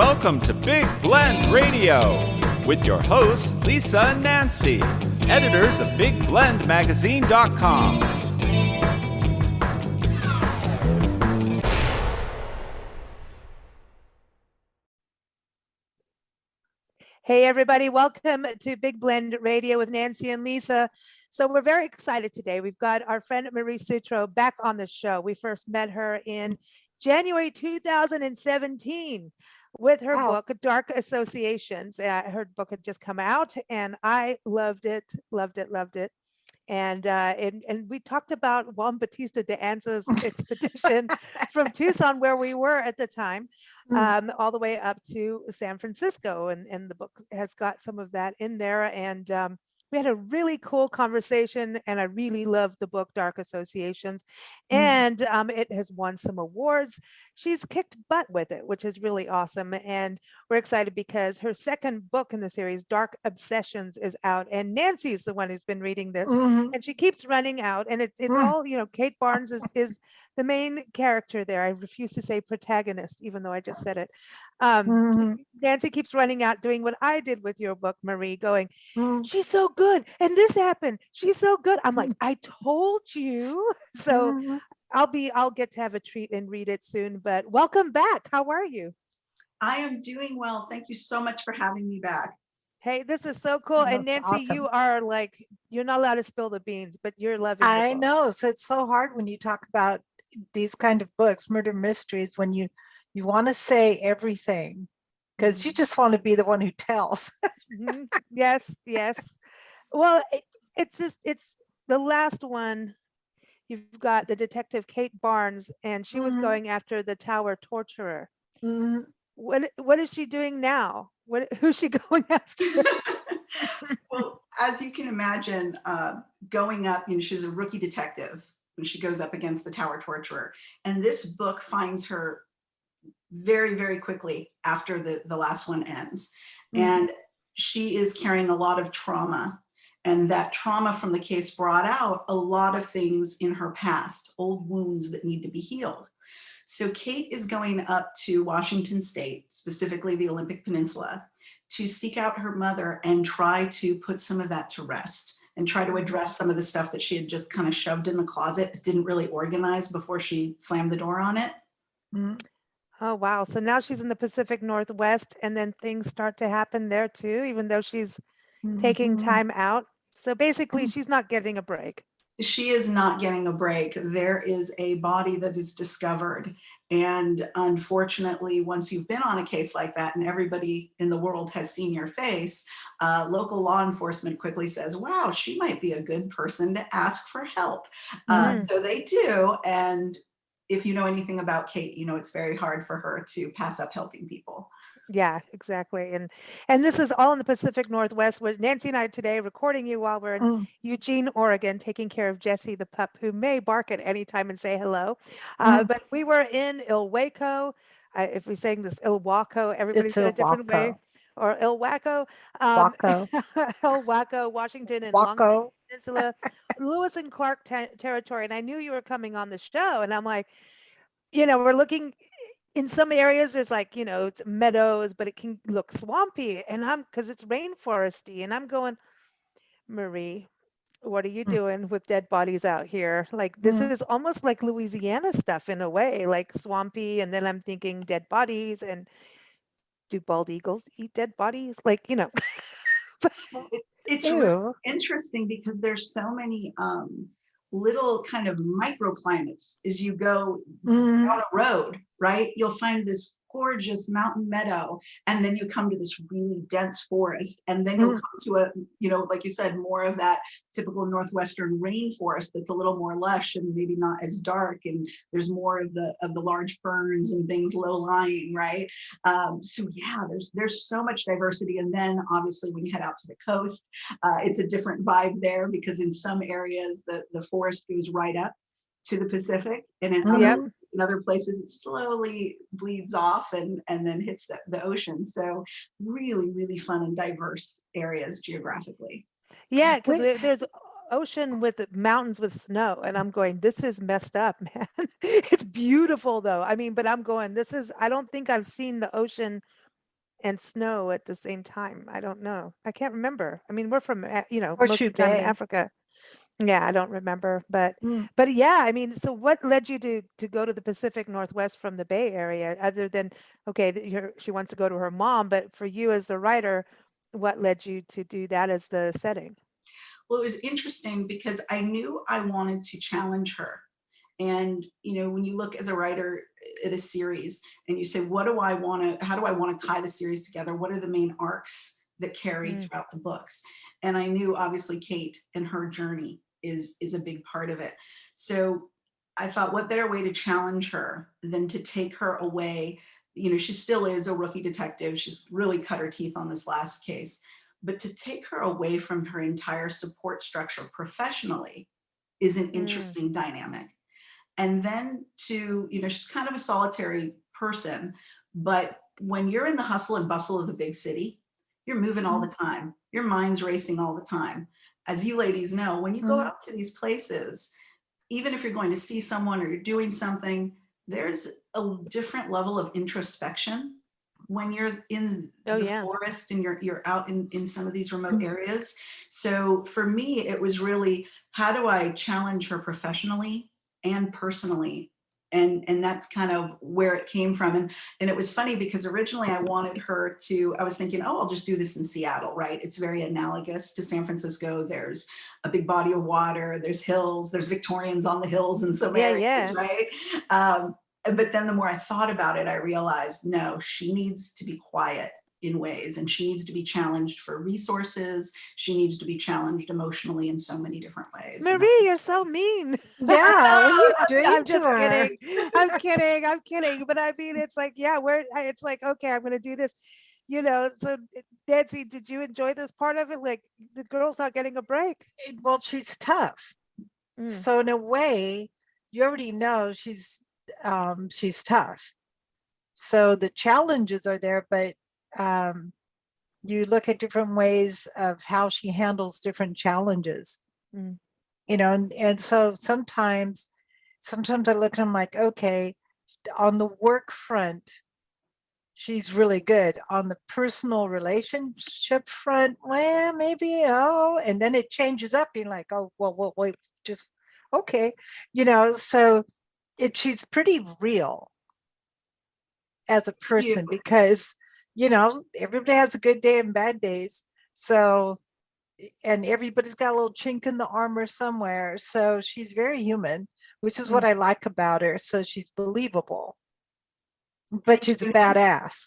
Welcome to Big Blend Radio with your hosts, Lisa and Nancy, editors of BigBlendMagazine.com. Hey, everybody. Welcome to Big Blend Radio with Nancy and Lisa. So we're very excited today. We've got our friend Marie Sutro back on the show. We first met her in January 2017 with her book, Dark Associations. Her book had just come out and I loved it. And we talked about Juan Bautista de Anza's expedition from Tucson, where we were at the time, all the way up to San Francisco. And the book has got some of that in there. And we had a really cool conversation, and I really loved the book, Dark Associations. And it has won some awards. She's kicked butt with it, which is really awesome. And we're excited because her second book in the series, Dark Obsessions, is out. And Nancy's the one who's been reading this, and she keeps running out. And it's all, Kate Barnes is the main character there. I refuse to say protagonist, even though I just said it. Nancy keeps running out, doing what I did with your book, Marie, going, she's so good. And this happened. She's so good. I'm like, I told you. So I'll get to have a treat and read it soon, but welcome back. How are you? I am doing well. Thank you so much for having me back. Hey, this is so cool. And Nancy, awesome. You are like, you're not allowed to spill the beans, but you're loving it. I know. So it's so hard when you talk about these kind of books, murder mysteries, when you want to say everything because you just want to be the one who tells. Yes. Well, it's the last one. You've got the detective Kate Barnes, and she was going after the tower torturer. What is she doing now? Who's she going after? Well, as you can imagine, going up, she's a rookie detective when she goes up against the tower torturer. And this book finds her very, very quickly after the last one ends. And she is carrying a lot of trauma. And that trauma from the case brought out a lot of things in her past, old wounds that need to be healed. So Kate is going up to Washington State, specifically the Olympic Peninsula, to seek out her mother and try to put some of that to rest and try to address some of the stuff that she had just kind of shoved in the closet, but didn't really organize before she slammed the door on it. Oh, wow. So now she's in the Pacific Northwest, and then things start to happen there too, even though she's taking time out. So basically, she's not getting a break. She is not getting a break. There is a body that is discovered. And unfortunately, once you've been on a case like that and everybody in the world has seen your face, local law enforcement quickly says, wow, she might be a good person to ask for help. So they do. And if you know anything about Kate, it's very hard for her to pass up helping people. Yeah, exactly. And this is all in the Pacific Northwest, where Nancy and I today recording you while we're in Eugene, Oregon, taking care of Jessie the pup, who may bark at any time and say hello. But we were in Ilwaco. If we're saying this Ilwaco, everybody said a different way. Or Ilwaco. Ilwaco, Washington, and Long Island Peninsula, Lewis and Clark territory. And I knew you were coming on the show. And I'm like, we're looking... In some areas, there's it's meadows, but it can look swampy. And because it's rainforesty. And I'm going, Marie, what are you doing with dead bodies out here? Like, this is almost like Louisiana stuff in a way, like swampy. And then I'm thinking dead bodies. And do bald eagles eat dead bodies? It's really interesting because there's so many little kind of microclimates as you go down a road, right? You'll find this gorgeous mountain meadow, and then you come to this really dense forest, and then you'll come to a, like you said, more of that typical Northwestern rainforest that's a little more lush and maybe not as dark, and there's more of the large ferns and things low-lying, right? So yeah, there's so much diversity. And then obviously when you head out to the coast, it's a different vibe there, because in some areas the forest goes right up to the Pacific, and in other places it slowly bleeds off and then hits the ocean. So really, really fun and diverse areas geographically. Yeah, because there's ocean with mountains with snow, and I'm going, this is messed up, man. It's beautiful though. I mean, but I'm going, I don't think I've seen the ocean and snow at the same time. I don't know. I can't remember. I mean, we're from, most Horseshoe of the time in Bay. Africa. Yeah, I don't remember, Mm. but yeah, I mean, so what led you to go to the Pacific Northwest from the Bay Area, other than, okay, she wants to go to her mom, but for you as the writer, what led you to do that as the setting? Well, it was interesting because I knew I wanted to challenge her. And, when you look as a writer at a series and you say, how do I want to tie the series together? What are the main arcs that carry Mm, throughout the books? And I knew obviously Kate and her journey is a big part of it. So I thought, what better way to challenge her than to take her away? She still is a rookie detective. She's really cut her teeth on this last case, but to take her away from her entire support structure professionally is an mm, interesting dynamic. And then she's kind of a solitary person, but when you're in the hustle and bustle of the big city, you're moving all the time. Your mind's racing all the time. As you ladies know, when you go out to these places, even if you're going to see someone or you're doing something, there's a different level of introspection when you're in oh the yeah. forest and you're out in some of these remote areas. So for me, it was really, how do I challenge her professionally and personally? And that's kind of where it came from. And it was funny because originally I was thinking, oh, I'll just do this in Seattle, right? It's very analogous to San Francisco. There's a big body of water, there's hills, there's Victorians on the hills in some Yeah, areas, yeah. right? But then the more I thought about it, I realized, no, she needs to be quiet in ways, and she needs to be challenged for resources. She needs to be challenged emotionally in so many different ways. Marie, you're so mean. Yeah, what are you doing I'm to just her? kidding. I'm kidding. I'm kidding. But I mean, it's like, yeah, it's like, okay, I'm going to do this. So Nancy, did you enjoy this part of it? Like the girl's not getting a break. Well, she's tough. Mm, So in a way, you already know she's tough. So the challenges are there, but um, you look at different ways of how she handles different challenges. mm, And so sometimes I look and I'm like, okay, on the work front, she's really good. On the personal relationship front, well, maybe, and then it changes up. You're like, oh, well, wait, just okay, so she's pretty real as a you, person because, everybody has a good day and bad days. So, and everybody's got a little chink in the armor somewhere. So she's very human, which is what mm. I like about her. So she's believable, but thank she's a you. badass.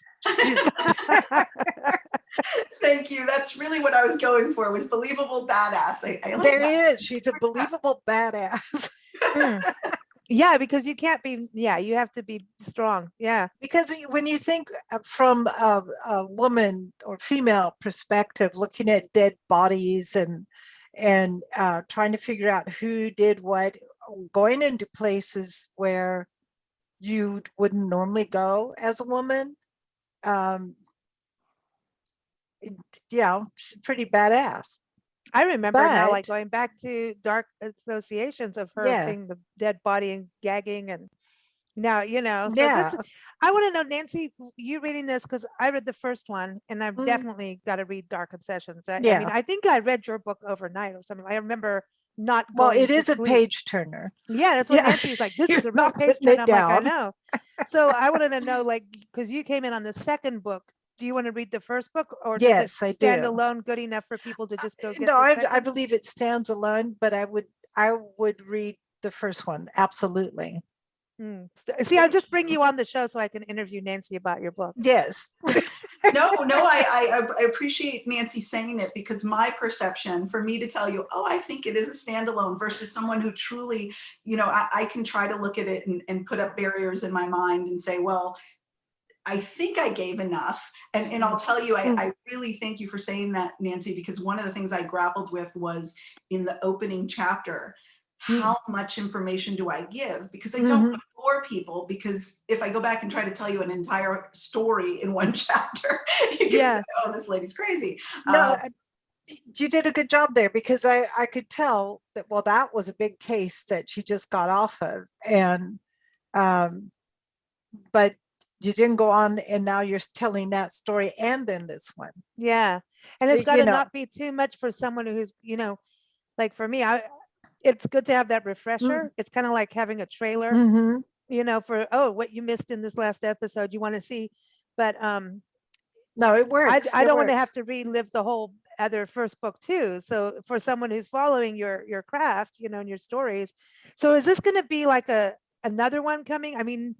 Thank you. That's really what I was going for, was believable badass. I like There that. is. She's a believable badass. Mm. Yeah, because you can't be, yeah, you have to be strong. Yeah. Because when you think from a woman or female perspective, looking at dead bodies and trying to figure out who did what, going into places where you wouldn't normally go as a woman, um, she's pretty badass. I remember now, like But going back to dark associations of her yeah, seeing the dead body and gagging and now, so yeah, I want to know, Nancy, you reading this, because I read the first one and I've mm, definitely got to read Dark Obsessions. I mean, yeah. I think I read your book overnight or something. I remember not Well, going it to is a sleep. page turner. Yeah, that's what Yeah, Nancy's like. This you're is a real not page putting turn. it I'm like, I down. know. So I wanted to know, like, because you came in on the second book. Do you want to read the first book, or does it Yes, I stand do. alone good enough for people to just go get No, the I second? believe it stands alone, but I would read the first one. Absolutely. See, I'll just bring you on the show so I can interview Nancy about your book. Yes. No, I appreciate Nancy saying it, because my perception, for me to tell you, oh, I think it is a standalone, versus someone who truly, I can try to look at it and put up barriers in my mind and say, well, I think I gave enough. And I'll tell you, I really thank you for saying that, Nancy, because one of the things I grappled with was in the opening chapter, how much information do I give? Because I don't want to bore people, because if I go back and try to tell you an entire story in one chapter, you can Yeah. say, oh, this lady's crazy. No, you did a good job there, because I could tell that, well, that was a big case that she just got off of. And, but You didn't go on and now you're telling that story and then this one. Yeah. And it's got You to know. not be too much for someone who's, like for me, it's good to have that refresher. It's kind of like having a trailer, Mm-hmm. for, what you missed in this last episode, you want to see. But No, it I, works. I It don't want to have works. to relive the whole other first book too. So for someone who's following your craft, and your stories. So is this going to be like another one coming? I mean,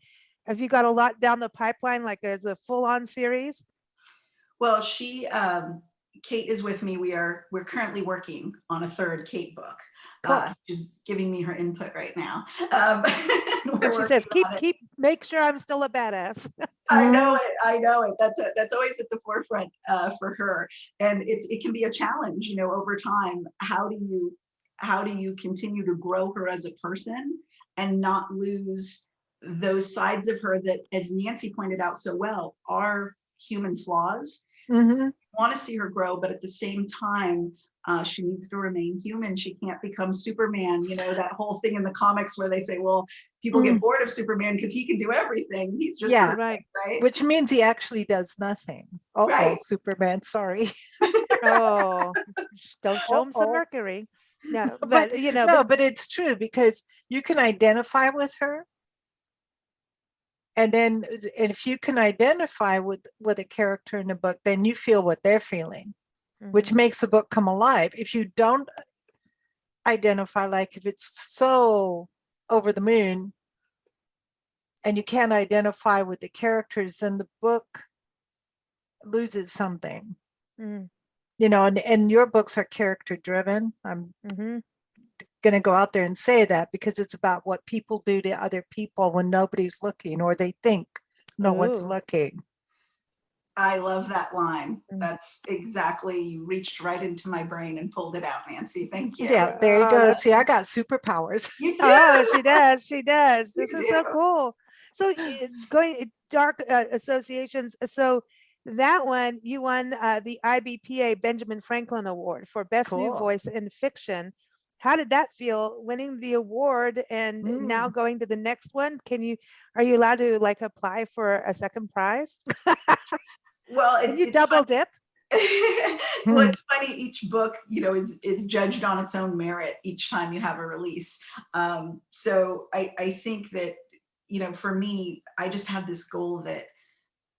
have you got a lot down the pipeline, like as a full-on series? Well, Kate is with me. We're currently working on a third Kate book. Cool. She's giving me her input right now. And she says, make sure I'm still a badass. I know it. I know it. That's always at the forefront for her, and it can be a challenge, over time. How do you continue to grow her as a person and not lose those sides of her that, as Nancy pointed out so well, are human flaws? Mm-hmm. Want to see her grow, but at the same time, she needs to remain human. She can't become Superman. That whole thing in the comics where they say, well, people get bored of Superman because he can do everything. He's just Yeah, perfect, right? Which means he actually does nothing. Oh, Right. Superman, sorry. Oh, don't show him some Mercury. No, but but it's true because you can identify with her. And then if you can identify with a character in the book, then you feel what they're feeling, which makes the book come alive. If you don't identify, like if it's so over the moon and you can't identify with the characters, then the book loses something. And your books are character driven. I'm going to go out there and say that because it's about what people do to other people when nobody's looking, or they think no one's looking. I love that line. That's exactly, you reached right into my brain and pulled it out, Nancy. Thank you. Yeah, there you go. See, I got superpowers. Oh, she does. She does. This is so cool. So going dark associations. So that one, you won the IBPA Benjamin Franklin Award for Best New Voice in Fiction. How did that feel, winning the award and now going to the next one? Are you allowed to like apply for a second prize? Well, it's double dip. Well, it's funny. Each book, is judged on its own merit each time you have a release. So I think that, for me, I just had this goal that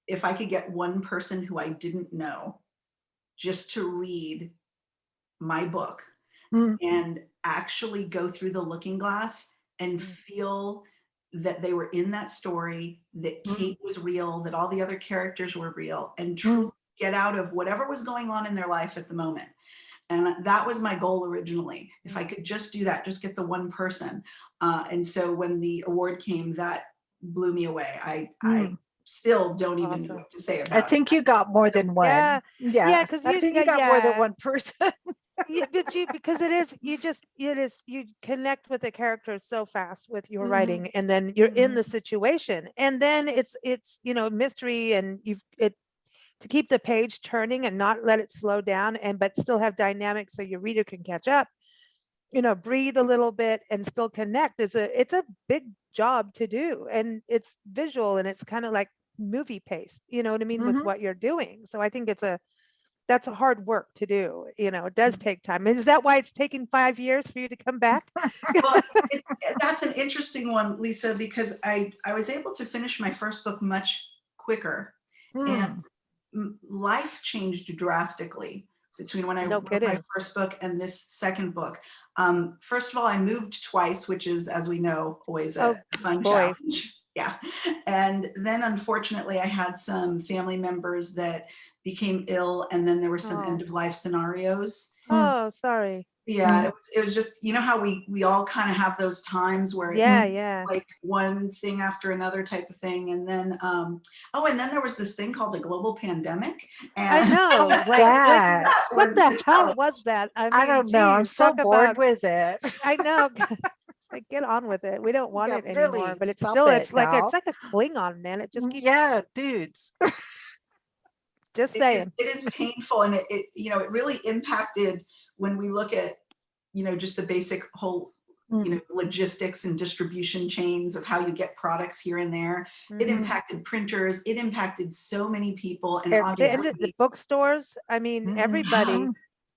if I could get one person who I didn't know just to read my book and actually go through the looking glass and feel that they were in that story, that Kate was real, that all the other characters were real, and truly get out of whatever was going on in their life at the moment. And that was my goal originally. If I could just do that, just get the one person. And so when the award came, that blew me away. I still don't even know what to say about it. I think you got more than one. Yeah, because I think you got more than one person. Because you connect with the characters so fast with your writing, and then you're in the situation, and then it's mystery, and to keep the page turning and not let it slow down, but still have dynamics so your reader can catch up, breathe a little bit and still connect. It's a big job to do, and it's visual, and it's kind of like movie pace, you know what I mean, with what you're doing. So I think that's a hard work to do. It does take time. Is that why it's taken 5 years for you to come back? Well, that's an interesting one, Lisa, because I was able to finish my first book much quicker, and life changed drastically between when I wrote my first book and this second book. First of all, I moved twice, which is, as we know, always a fun challenge. Yeah. And then unfortunately, I had some family members that became ill, and then there were some end of life scenarios. Oh, sorry. Yeah, it was just, how we all kind of have those times where it's like one thing after another type of thing. And then, and then there was this thing called a global pandemic. And I know. What the hell was that? I don't know. I'm so bored with it. I know. It's like, get on with it. We don't want it anymore. Really, but it's still, it's like a Klingon, man. It just keeps. Yeah, dudes. Just saying. It is painful, and it really impacted when we look at, just the basic whole logistics and distribution chains of how you get products here and there. It Mhm. impacted printers. It impacted so many people. And The obviously, bookstores, I mean, everybody,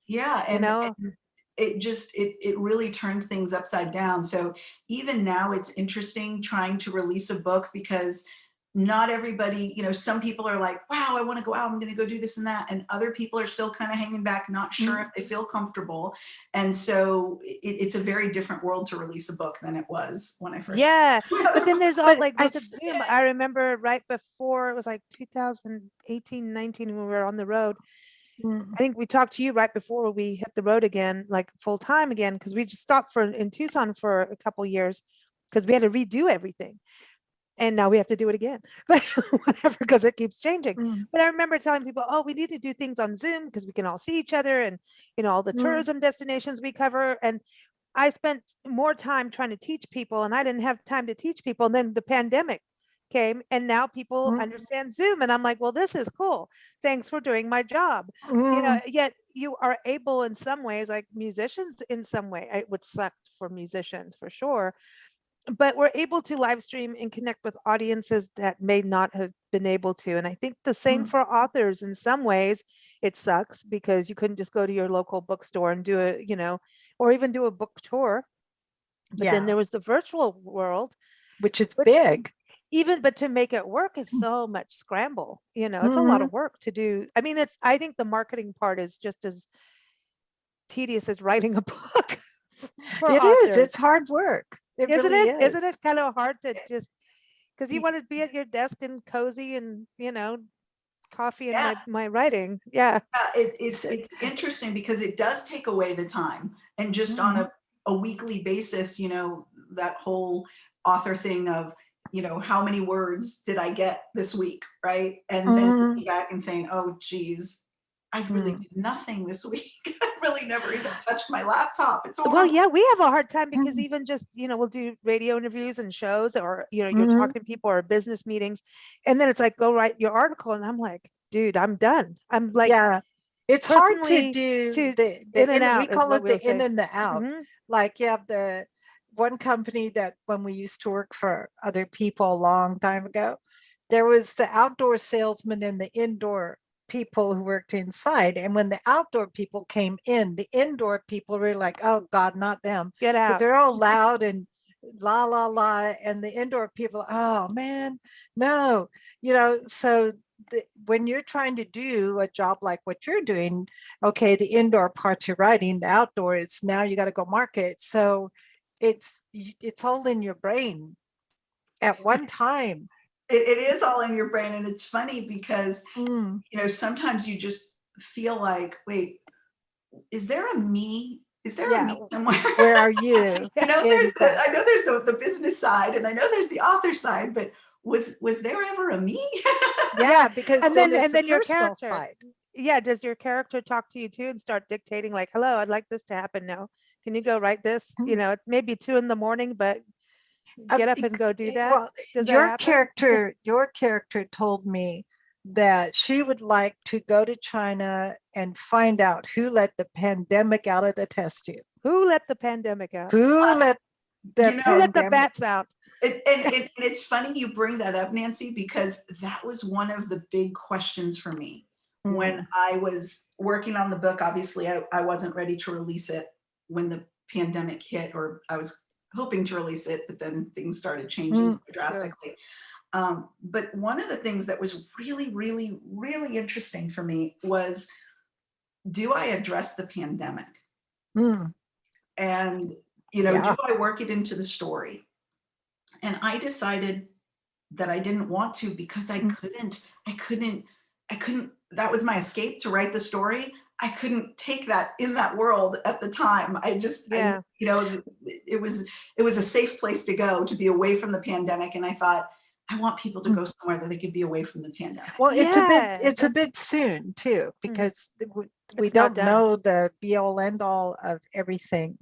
yeah. you And know, it really turned things upside down. So even now it's interesting trying to release a book because not everybody, some people are like, wow, I want to go out, I'm going to go do this and that. And other people are still kind of hanging back, not sure if they feel comfortable. And so it's a very different world to release a book than it was when I first. yeah. But then there's all But like I with s- Zoom. I remember right before, it was like 2018, 19, when we were on the road. Mm, I think we talked to you right before we hit the road again, like full time again, because we just stopped in Tucson for a couple years because we had to redo everything. And now we have to do it again, but whatever, because it keeps changing. mm, But I remember telling people, oh, we need to do things on Zoom because we can all see each other and, all the mm, tourism destinations we cover. And I spent more time trying to teach people, and I didn't have time to teach people. And then the pandemic came, and now people mm, understand Zoom. And I'm like, well, this is cool. Thanks for doing my job. mm, Yet you are able in some ways, like musicians in some way, it would suck for musicians for sure, but we're able to live stream and connect with audiences that may not have been able to. And I think the same mm. for authors. In some ways, it sucks because you couldn't just go to your local bookstore and do it, or even do a book tour. But then Yeah, there was the virtual world, which is which big. but to make it work is so much scramble. It's a lot Mhm. of work to do. I mean, I think the marketing part is just as tedious as writing a book for It is. authors. It's hard work. It Isn't really it? Isn't it is. kind of hard to just, because you Y- want to be at your desk and cozy and, coffee and Yeah, my writing. Yeah. it's s- interesting because it does take away the time, and just on Mhm. a weekly basis, that whole author thing of, how many words did I get this week, right? And then Mhm. looking back and saying, oh, geez, I really Mm. did nothing this week. I really never even touched my laptop. It's Well, horrible. yeah, we have a hard time because Mhm. even just, we'll do radio interviews and shows, or, you're Mhm. talking to people or business meetings. And then it's like, go write your article. And I'm like, dude, I'm done. I'm like, Yeah. It's hard to personally, do to the in and we out is call what it we'll the in say. and the out. Mhm. Like you have the one company that when we used to work for other people a long time ago, there was the outdoor salesman and the indoor people who worked inside. And when the outdoor people came in, the indoor people were like, oh God, not them. Get Because out. they're all loud and la la la. And the indoor people, oh man, no. So when you're trying to do a job like what you're doing, okay, the indoor part you're writing, the outdoor is now you got to go market. So it's all in your brain at one time. It is all in your brain, and it's funny because Mm, sometimes you just feel like, wait, is there a me? Is there a yeah, me somewhere? where are you I know in that? there's the business side, and I know there's the author side, but was there ever a me? Yeah. Yeah, because And then then there's the your personal character. side. Yeah, does your character talk to you too and start dictating like, hello, I'd like this to happen now. Can you go write this? Mm. It may be 2 a.m, but get up and go do that. Well, Does that happen? your character told me that she would like to go to China and find out who let the pandemic out of the test tube. Who let the pandemic out? Who let the You know, Who let the pandemic? bats out? and it's funny you bring that up, Nancy, because that was one of the big questions for me when Mm, I was working on the book. Obviously, I wasn't ready to release it when the pandemic hit, or I was hoping to release it, but then things started changing mm, so drastically. But one of the things that was really, really, really interesting for me was, do I address the pandemic? mm. And, do Yeah. I work it into the story? And I decided that I didn't want to because Mm, I couldn't, that was my escape to write the story. I couldn't take that in that world at the time. Yeah. It was a safe place to go, to be away from the pandemic. And I thought, I want people to mm. go somewhere that they could be away from the pandemic. Well, Yeah. it's a bit soon too, because we It's not don't done. know the be all end all of everything.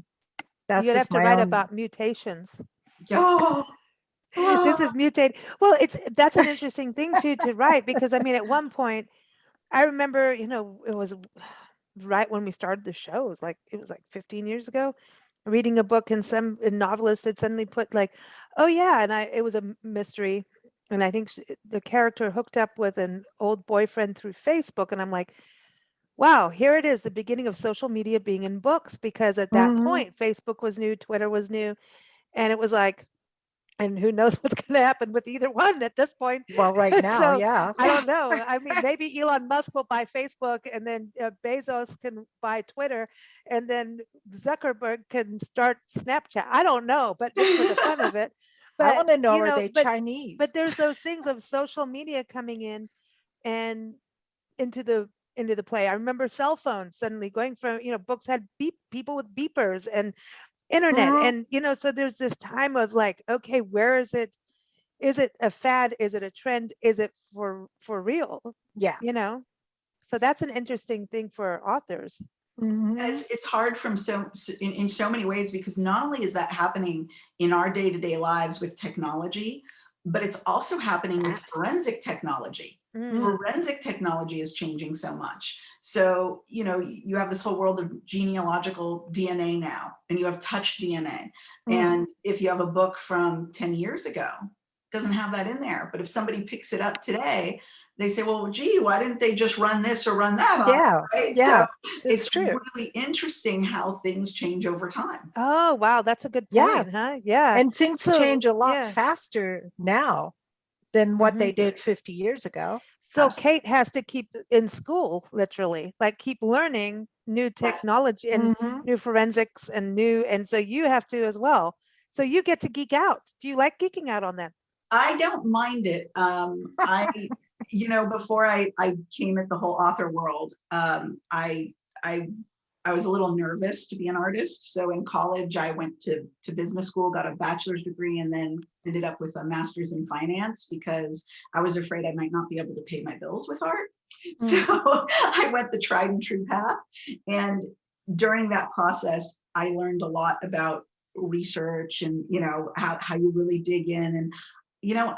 That's You'd have just to my write own. about mutations. Yeah. This is mutate. Well, that's an interesting thing too to write, because I mean, at one point, I remember, it was right when we started the show. It was like 15 years ago. reading a book and some novelist had suddenly put like, oh yeah, and it was a mystery. And I think the character hooked up with an old boyfriend through Facebook. And I'm like, wow, here it is, the beginning of social media being in books, because at that point, Facebook was new, Twitter was new. And it was like, and who knows what's going to happen with either one at this point. Well, right now, So yeah. I don't know. I mean, maybe Elon Musk will buy Facebook, and then Bezos can buy Twitter, and then Zuckerberg can start Snapchat. I don't know, but just for the fun of it. I But want to know, you are know, they Chinese? but there's those things of social media coming in and into the play. I remember cell phones suddenly going from, books had people with beepers and internet, and so there's this time of like, okay, where is it? Is it a fad? Is it a trend? Is it for real? Yeah. So that's an interesting thing for authors. And it's hard from in so many ways, because not only is that happening in our day-to-day lives with technology, but it's also happening with forensic technology. Forensic technology is changing so much. So, you have this whole world of genealogical DNA now, and you have touch DNA. And if you have a book from 10 years ago, it doesn't have that in there. But if somebody picks it up today, they say, well, gee, why didn't they just run this or run that on Yeah, it, right? yeah, So it's true. really interesting how things change over time. Oh, wow. That's a good Yeah. point, huh? Yeah. And things change a lot yeah. faster now than what they did 50 years ago. So Kate has to keep in school, literally, like keep learning new technology and new forensics and so you have to as well. So you get to geek out. Do you like geeking out on that? I don't mind it. Before I came at the whole author world, I was a little nervous to be an artist. So in college, I went to business school, got a bachelor's degree, and then ended up with a master's in finance, because I was afraid I might not be able to pay my bills with art. So I went the tried and true path. And during that process, I learned a lot about research and, how you really dig in. And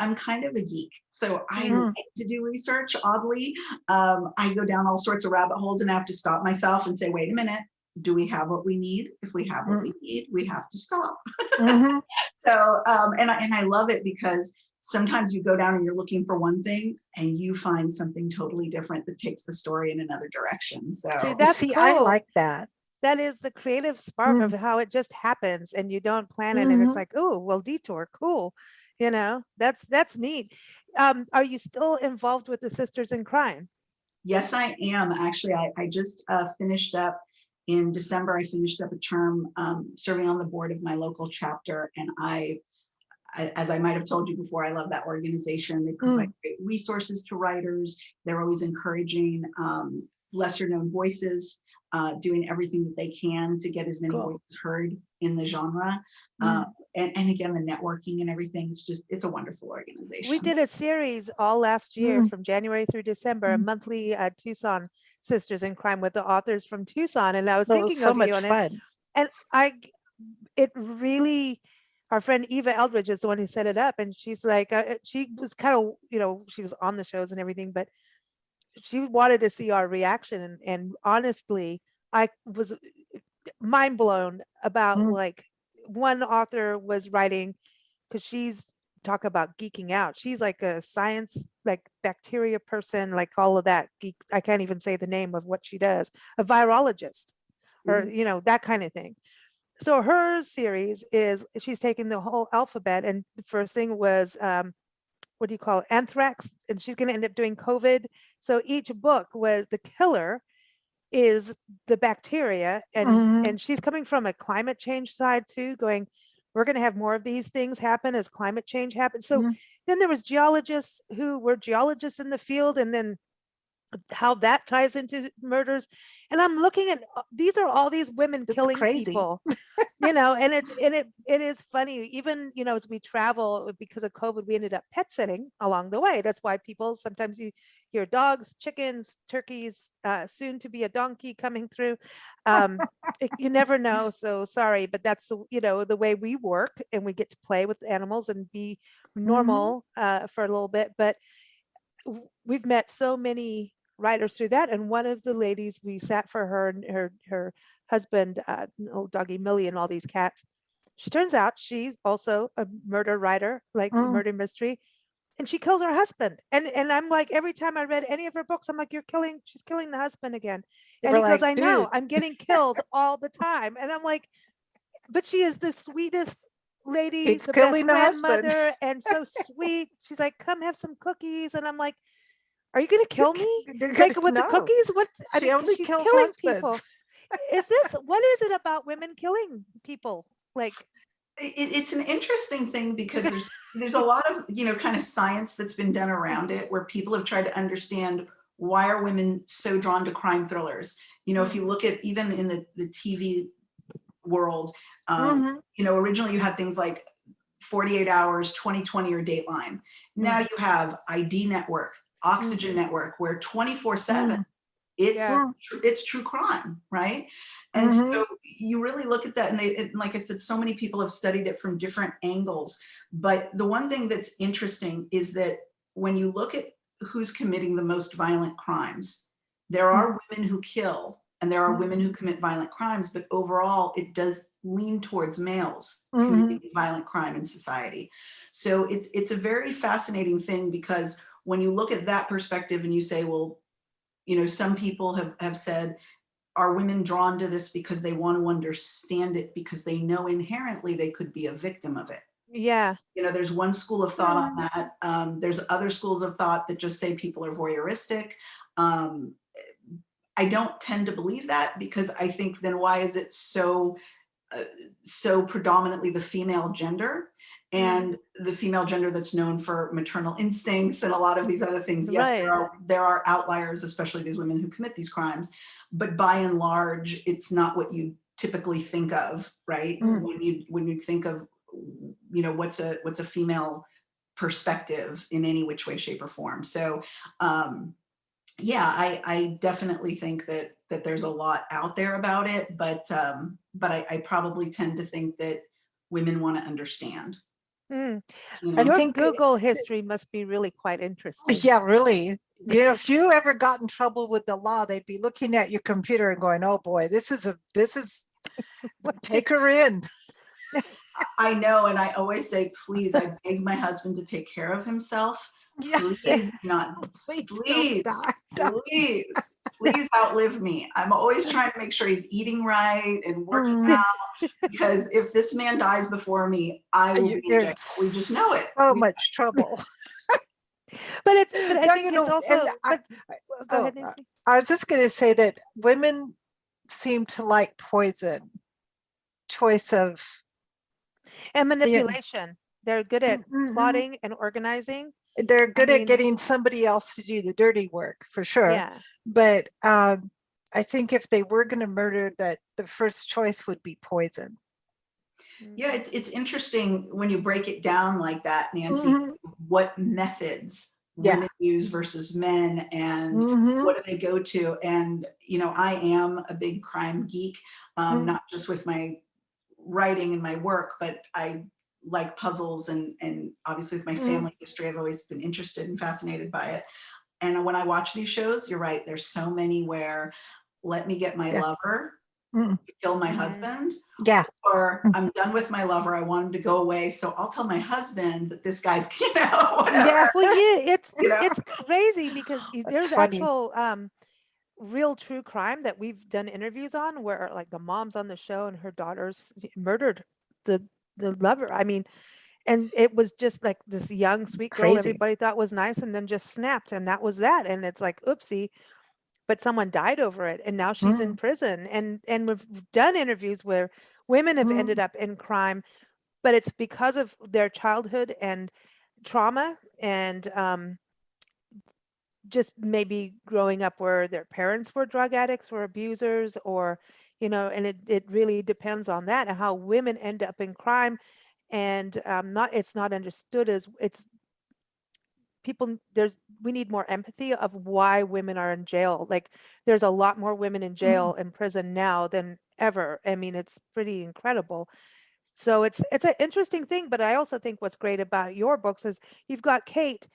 I'm kind of a geek, so I like to do research. Oddly, I go down all sorts of rabbit holes, and I have to stop myself and say, wait a minute, do we have what we need? If we have what we need, we have to stop. So, and I love it, because sometimes you go down and you're looking for one thing and you find something totally different that takes the story in another direction. So that's cool. I like that. That is the creative spark of how it just happens, and you don't plan it, and it's like, oh, well, detour, cool. That's neat. Are you still involved with the Sisters in Crime? Yes, I am. Actually, I just finished up in December. I finished up a term serving on the board of my local chapter. And as I might have told you before, I love that organization. They provide great resources to writers. They're always encouraging lesser known voices, doing everything that they can to get as many voices heard in the genre. And again, the networking and everything, it's a wonderful organization. We did a series all last year from January through December, a monthly Tucson Sisters in Crime with the authors from Tucson. And I was thinking so of much you on fun. it. And it really, our friend Eva Eldridge is the one who set it up. And she's like, she was kind of, she was on the shows and everything, but she wanted to see our reaction. And honestly, I was mind blown about like one author was writing, because she's talk about geeking out. She's like a science, like bacteria person, like all of that geek. I can't even say the name of what she does, a virologist or, that kind of thing. So her series is, she's taking the whole alphabet, and the first thing was, what do you call it? Anthrax. And she's going to end up doing COVID. So each book was the killer is the bacteria, and she's coming from a climate change side too, going, we're going to have more of these things happen as climate change happens. So then there was geologists who were geologists in the field, and then how that ties into murders. And I'm looking at these are all these women killing people. And it is funny, even as we travel, because of COVID, we ended up pet sitting along the way. That's why people sometimes you hear dogs, chickens, turkeys, soon to be a donkey coming through. You never know, so sorry, but that's the way we work, and we get to play with animals and be normal for a little bit. But we've met so many writers through that. And one of the ladies, we sat for her and her husband, old doggy Millie, and all these cats. She turns out she's also a murder writer, like murder mystery, and she kills her husband. And I'm like, every time I read any of her books, I'm like, she's killing the husband again. They And were he goes, like, I know, dude, I'm getting killed all the time. And I'm like, but she is the sweetest lady, keeps the best killing the husband. grandmother, and so sweet. She's like, come have some cookies. And I'm like, are you gonna kill me? They're Like gonna- with the no, cookies? What? I she mean, 'cause only she's kills killing people. husbands. What is it about women killing people? Like, It's an interesting thing because there's a lot of, kind of science that's been done around it, where people have tried to understand why are women so drawn to crime thrillers. If you look at even in the TV world, originally you had things like 48 Hours, 2020, or Dateline. Now you have ID Network, Oxygen Network, where 24/7 it's true crime, right? And so you really look at that, and like I said, so many people have studied it from different angles. But the one thing that's interesting is that when you look at who's committing the most violent crimes, there are women who kill and there are women who commit violent crimes, but overall it does lean towards males committing violent crime in society. So it's a very fascinating thing, because when you look at that perspective and you say, well, some people have said, are women drawn to this because they want to understand it because they know inherently they could be a victim of it? yeah. There's one school of thought on that. There's other schools of thought that just say people are voyeuristic. I don't tend to believe that, because I think then why is it so predominantly the female gender, and the female gender that's known for maternal instincts and a lot of these other things? Yes, Right. there are outliers, especially these women who commit these crimes, but by and large, it's not what you typically think of, right? When you think of, what's a female perspective in any which way, shape, or form. So yeah, I definitely think that there's a lot out there about it, but I probably tend to think that women want to understand. Mm. I Your think, Google history must be really quite interesting. yeah, really. If you ever got in trouble with the law, they'd be looking at your computer and going, "Oh boy, this is take her in." I know, and I always say, please, I beg my husband to take care of himself. Yeah. Please not, Please don't die. please outlive me. I'm always trying to make sure he's eating right and working out, because if this man dies before me, I will be in You're jail. in We just know it. so much trouble. But I No, think it's also, and go ahead, Nancy. I was just going to say that women seem to like poison, choice of And manipulation. They're good at plotting and organizing. They're good at getting somebody else to do the dirty work, for sure. Yeah. But I think if they were going to murder, that the first choice would be poison. Yeah, it's interesting when you break it down like that, Nancy, what methods women use versus men, and what do they go to? And, I am a big crime geek, not just with my writing and my work, but I like puzzles, and obviously with my family history, I've always been interested and fascinated by it. And when I watch these shows, you're right, there's so many where let me get my lover to kill my husband. Yeah. Or I'm done with my lover, I want him to go away, so I'll tell my husband that this guy's, whatever. Yeah. Well, yeah, it's crazy, because there's actual real true crime that we've done interviews on, where like the mom's on the show and her daughters murdered the lover. I mean, and it was just like this young sweet girl everybody thought was nice, and then just snapped, and that was that. And it's like, oopsie, but someone died over it, and now she's in prison. And we've done interviews where women have ended up in crime, but it's because of their childhood and trauma, and just maybe growing up where their parents were drug addicts or abusers, or and it really depends on that, and how women end up in crime. And it's not understood as it's people. We need more empathy of why women are in jail. Like, there's a lot more women in jail and prison now than ever. I mean, it's pretty incredible. So it's an interesting thing. But I also think what's great about your books is you've got Kate,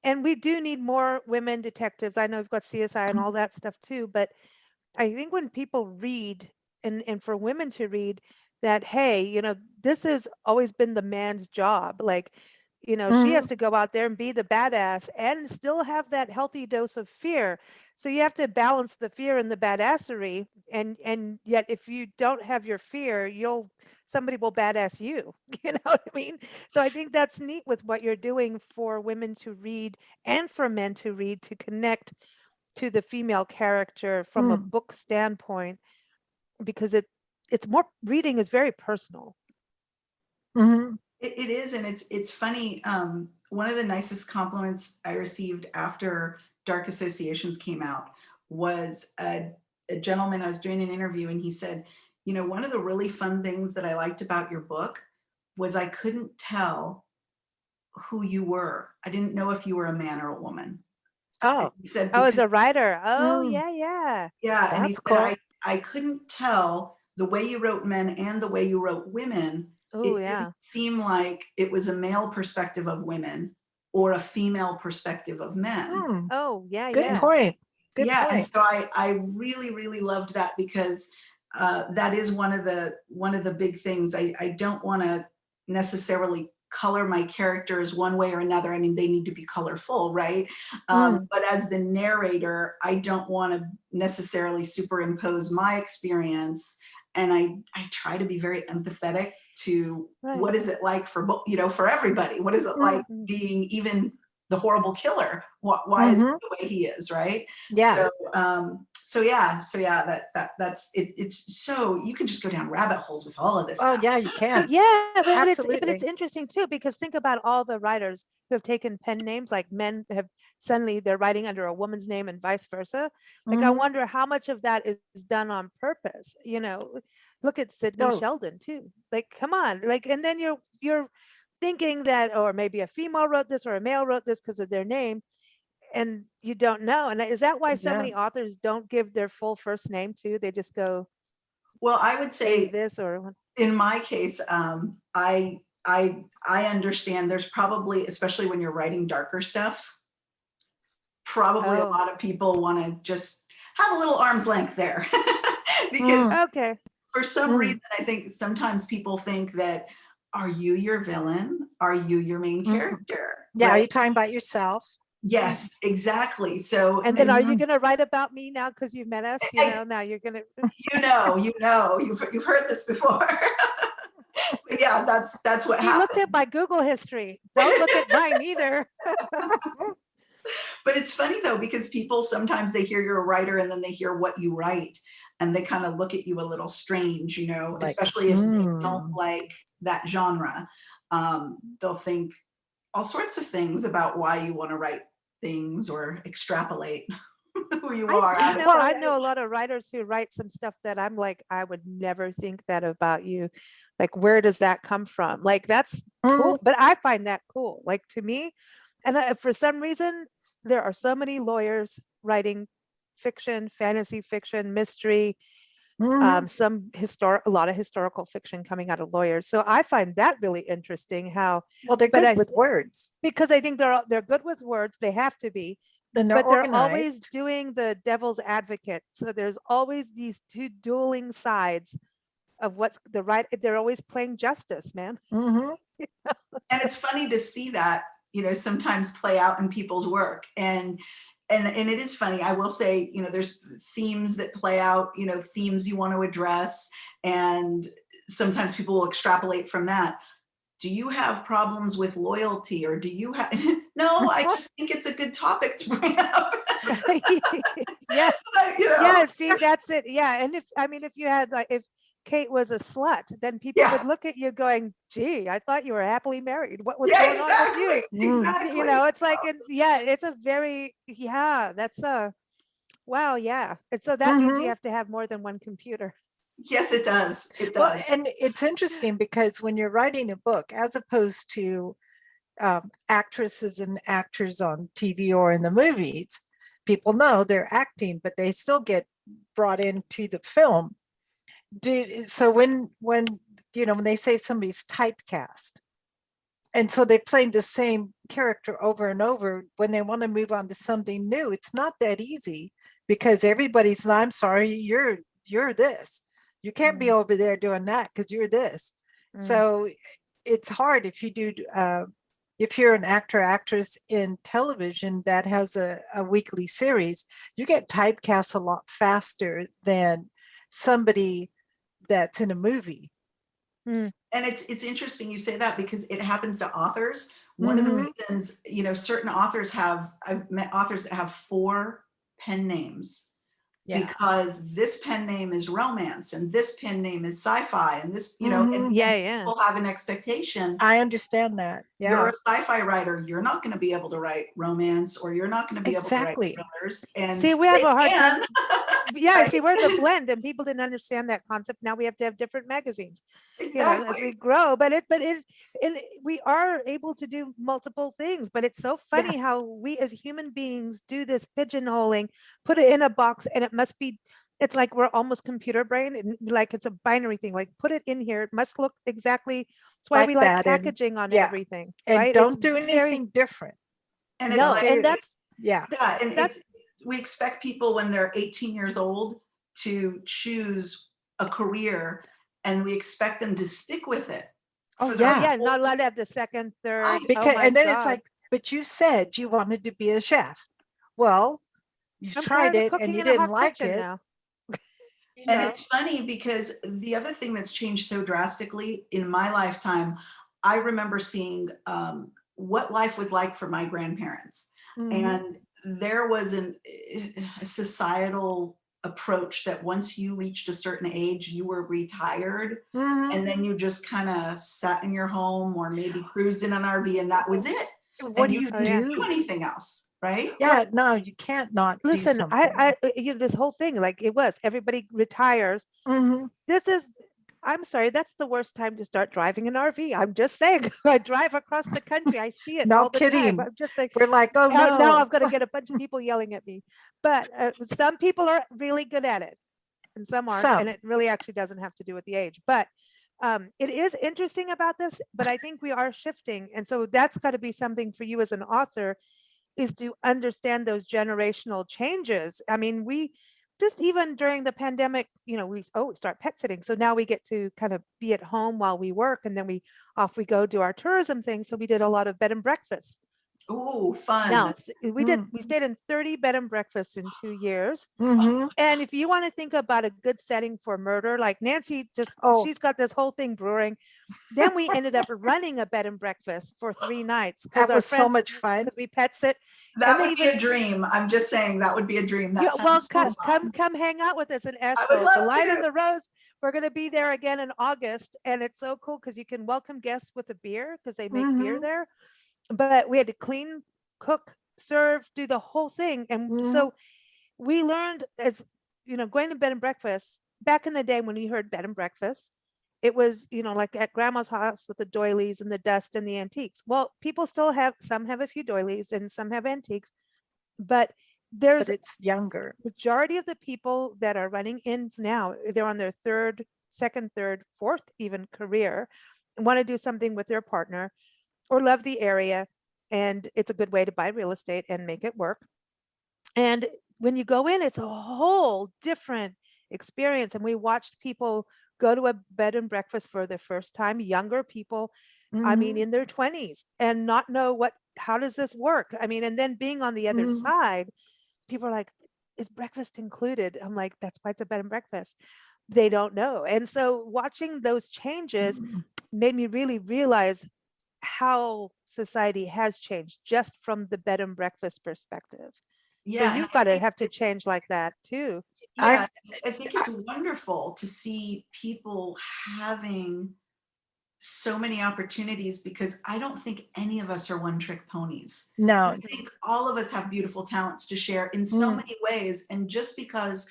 And we do need more women detectives. I know we've got CSI and all that stuff too, but I think when people read and for women to read that, hey, this has always been the man's job. Like, she has Mhm. to go out there and be the badass and still have that healthy dose of fear. So you have to balance the fear and the badassery. And yet if you don't have your fear, somebody will badass you. You know what I mean? So I think that's neat with what you're doing for women to read and for men to read, to connect to the female character from a Mm. book standpoint, because it's more, reading is very personal. Mhm. It is, and it's funny. One of the nicest compliments I received after Dark Associations came out was a gentleman. I was doing an interview, and he said, one of the really fun things that I liked about your book was I couldn't tell who you were. I didn't know if you were a man or a woman. Oh, He said, Oh, as because a writer. Oh, Mm. yeah. yeah, and he that's said, cool. I couldn't tell the way you wrote men and the way you wrote women. Oh, It didn't yeah. seem like it was a male perspective of women or a female perspective of men. Mm. Oh, yeah, Good yeah. point. Good Yeah, and point. so I really really loved that, because that is one of the big things. I don't want to necessarily color my characters one way or another. I mean, they need to be colorful, right? Mm. But as the narrator, I don't want to necessarily superimpose my experience, and I try to be very empathetic to Right. what is it like for for everybody. What is it like Mhm. being even the horrible killer? Why is he Mhm. the way he is, right? Yeah. That's it. It's so, you can just go down rabbit holes with all of this Oh, stuff. yeah, you can. Yeah, but it's Absolutely. interesting too, because think about all the writers who have taken pen names, like men have suddenly they're writing under a woman's name and vice versa. Like I Mhm. wonder how much of that is done on purpose. Look at Sidney Oh, Sheldon too. Like, come on, like, and then you're thinking that, or maybe a female wrote this or a male wrote this because of their name, and you don't know. And is that why so yeah. many authors don't give their full first name too? They just go Well, I would a say this or in my case, I understand there's probably, especially when you're writing darker stuff, probably a oh, lot of people want to just have a little arm's length there. Because Mm. okay. for some Mm. reason, I think sometimes people think that, are you your villain? Are you your main Mm. character? Yeah, are Right? you talking about yourself? Yes, exactly. So, And then and are you Mhm. going to write about me now because you've met us? Now you're going to. you've heard this before. But yeah, that's what He looked at happened. my Google history. Don't look at mine either. But it's funny though, because people sometimes they hear you're a writer and then they hear what you write and they kind of look at you a little strange, Like, especially if they don't like that genre. They'll think all sorts of things about why you want to write things or extrapolate who you I, are you out of know, well, I know a lot of writers who write some stuff that I'm like, I would never think that about you. Like, where does that come from? Like, that's mm. cool. But I find that cool. Like, to me, and for some reason, there are so many lawyers writing fiction, fantasy fiction, mystery, Mhm. a lot of historical fiction coming out of lawyers. So I find that really interesting how, Well, they're but good with words. because I think they're good with words, they have to be, Then they're but they're always organized. doing the devil's advocate. So there's always these two dueling sides of what's the right. They're always playing justice, man. Mhm. And it's funny to see that, sometimes play out in people's work. And it is funny. I will say, there's themes that play out, themes you want to address, and sometimes people will extrapolate from that. Do you have problems with loyalty, or do you have no, I just think it's a good topic to bring up. Yeah. you know Yeah, see, that's it. Yeah. And if you had like, if Kate was a slut, then people yeah, would look at you going, gee, I thought you were happily married. What was yeah, going on with you? exactly, Mm. exactly. It's like, yeah, it's a very, yeah, that's a, wow. Yeah. And so that means you Mhm. have to have more than one computer. Yes, it does, it Well, does. and it's interesting because when you're writing a book, as opposed to actresses and actors on TV or in the movies, people know they're acting, but they still get brought into the film. So when they say somebody's typecast, And so they played the same character over and over. When they want to move on to something new, it's not that easy because everybody's, I'm sorry, you're this. You can't be over there doing that because you're this. So it's hard if you do if you're an actor actress in television that has a weekly series, you get typecast a lot faster than somebody that's in a movie. And it's interesting you say that because it happens to authors. One of the reasons, you know, certain authors I've met authors that have 4 pen names. Yeah. Because this pen name is romance and this pen name is sci-fi and this, you know, and people have an expectation. I understand that. Yeah. You're a sci-fi writer. You're not going to be able to write romance, or you're not going to be able to write thrillers. And see, we have a hard time. Yeah, Right? see, we're the blend, and people didn't understand that concept. Now we have to have different magazines, Exactly. you know, as we grow. But we are able to do multiple things. But it's so funny how we as human beings do this pigeonholing, put it in a box, and it must be. It's like we're almost computer brain, and like it's a binary thing. Like put it in here. It must look exactly. That's why like we like that, packaging on everything, and right? don't do anything different. And no, it's and that's and that's we expect people when they're 18 years old to choose a career, and we expect them to stick with it. Oh yeah, not allowed to have the second, third. Because and then it's like, but you said you wanted to be a chef. Well, you tried it and you didn't like it. Now. And it's funny because the other thing that's changed so drastically in my lifetime, I remember seeing what life was like for my grandparents. And there was a societal approach that once you reached a certain age, you were retired, and then you just kind of sat in your home or maybe cruised in an RV, and that was it. What and do you do? Anything else, right? Yeah, no, you can't not listen. do something. This whole thing, like it was, everybody retires. This is. I'm sorry, that's the worst time to start driving an RV. I'm just saying. I drive across the country. I see it all the time. I'm just like, we're like, oh no. Now I've got to get a bunch of people yelling at me. But some people are really good at it, and some aren't. And it really actually doesn't have to do with the age. But it is interesting about this. But I think we are shifting, and so that's got to be something for you as an author, is to understand those generational changes. I mean, we. Just even during the pandemic, you know, we start pet sitting. So now we get to kind of be at home while we work, and then we go do our tourism thing. So we did a lot of bed and breakfast. Oh, fun. Now we stayed in 30 bed and breakfasts in 2 years. And if you want to think about a good setting for murder, like Nancy she's got this whole thing brewing. Then we ended up running a bed and breakfast for 3 nights. That was so much fun. Because we pet sit. That would be a dream. I'm just saying that would be a dream. Come hang out with us in Asheville. The Light and the Rose. We're going to be there again in August, and it's so cool because you can welcome guests with a beer because they make beer there. But we had to clean, cook, serve, do the whole thing, and so we learned, as you know, going to bed and breakfast. Back in the day when we heard bed and breakfast, it was, you know, like at grandma's house with the doilies and the dust and the antiques. Well, people still have, some have a few doilies and some have antiques, but it's younger. Majority of the people that are running inns now, they're on their second, third, fourth even career, and want to do something with their partner or love the area. And it's a good way to buy real estate and make it work. And when you go in, it's a whole different experience. And we watched people go to a bed and breakfast for the first time, younger people, I mean, in their 20s, and not know how does this work? I mean, and then being on the other side, people are like, is breakfast included? I'm like, that's why it's a bed and breakfast. They don't know. And so watching those changes made me really realize how society has changed just from the bed and breakfast perspective. Yeah, so you've got to have to change like that too. Yeah, I think it's wonderful to see people having so many opportunities, because I don't think any of us are one-trick ponies. No. I think all of us have beautiful talents to share in so many ways. And just because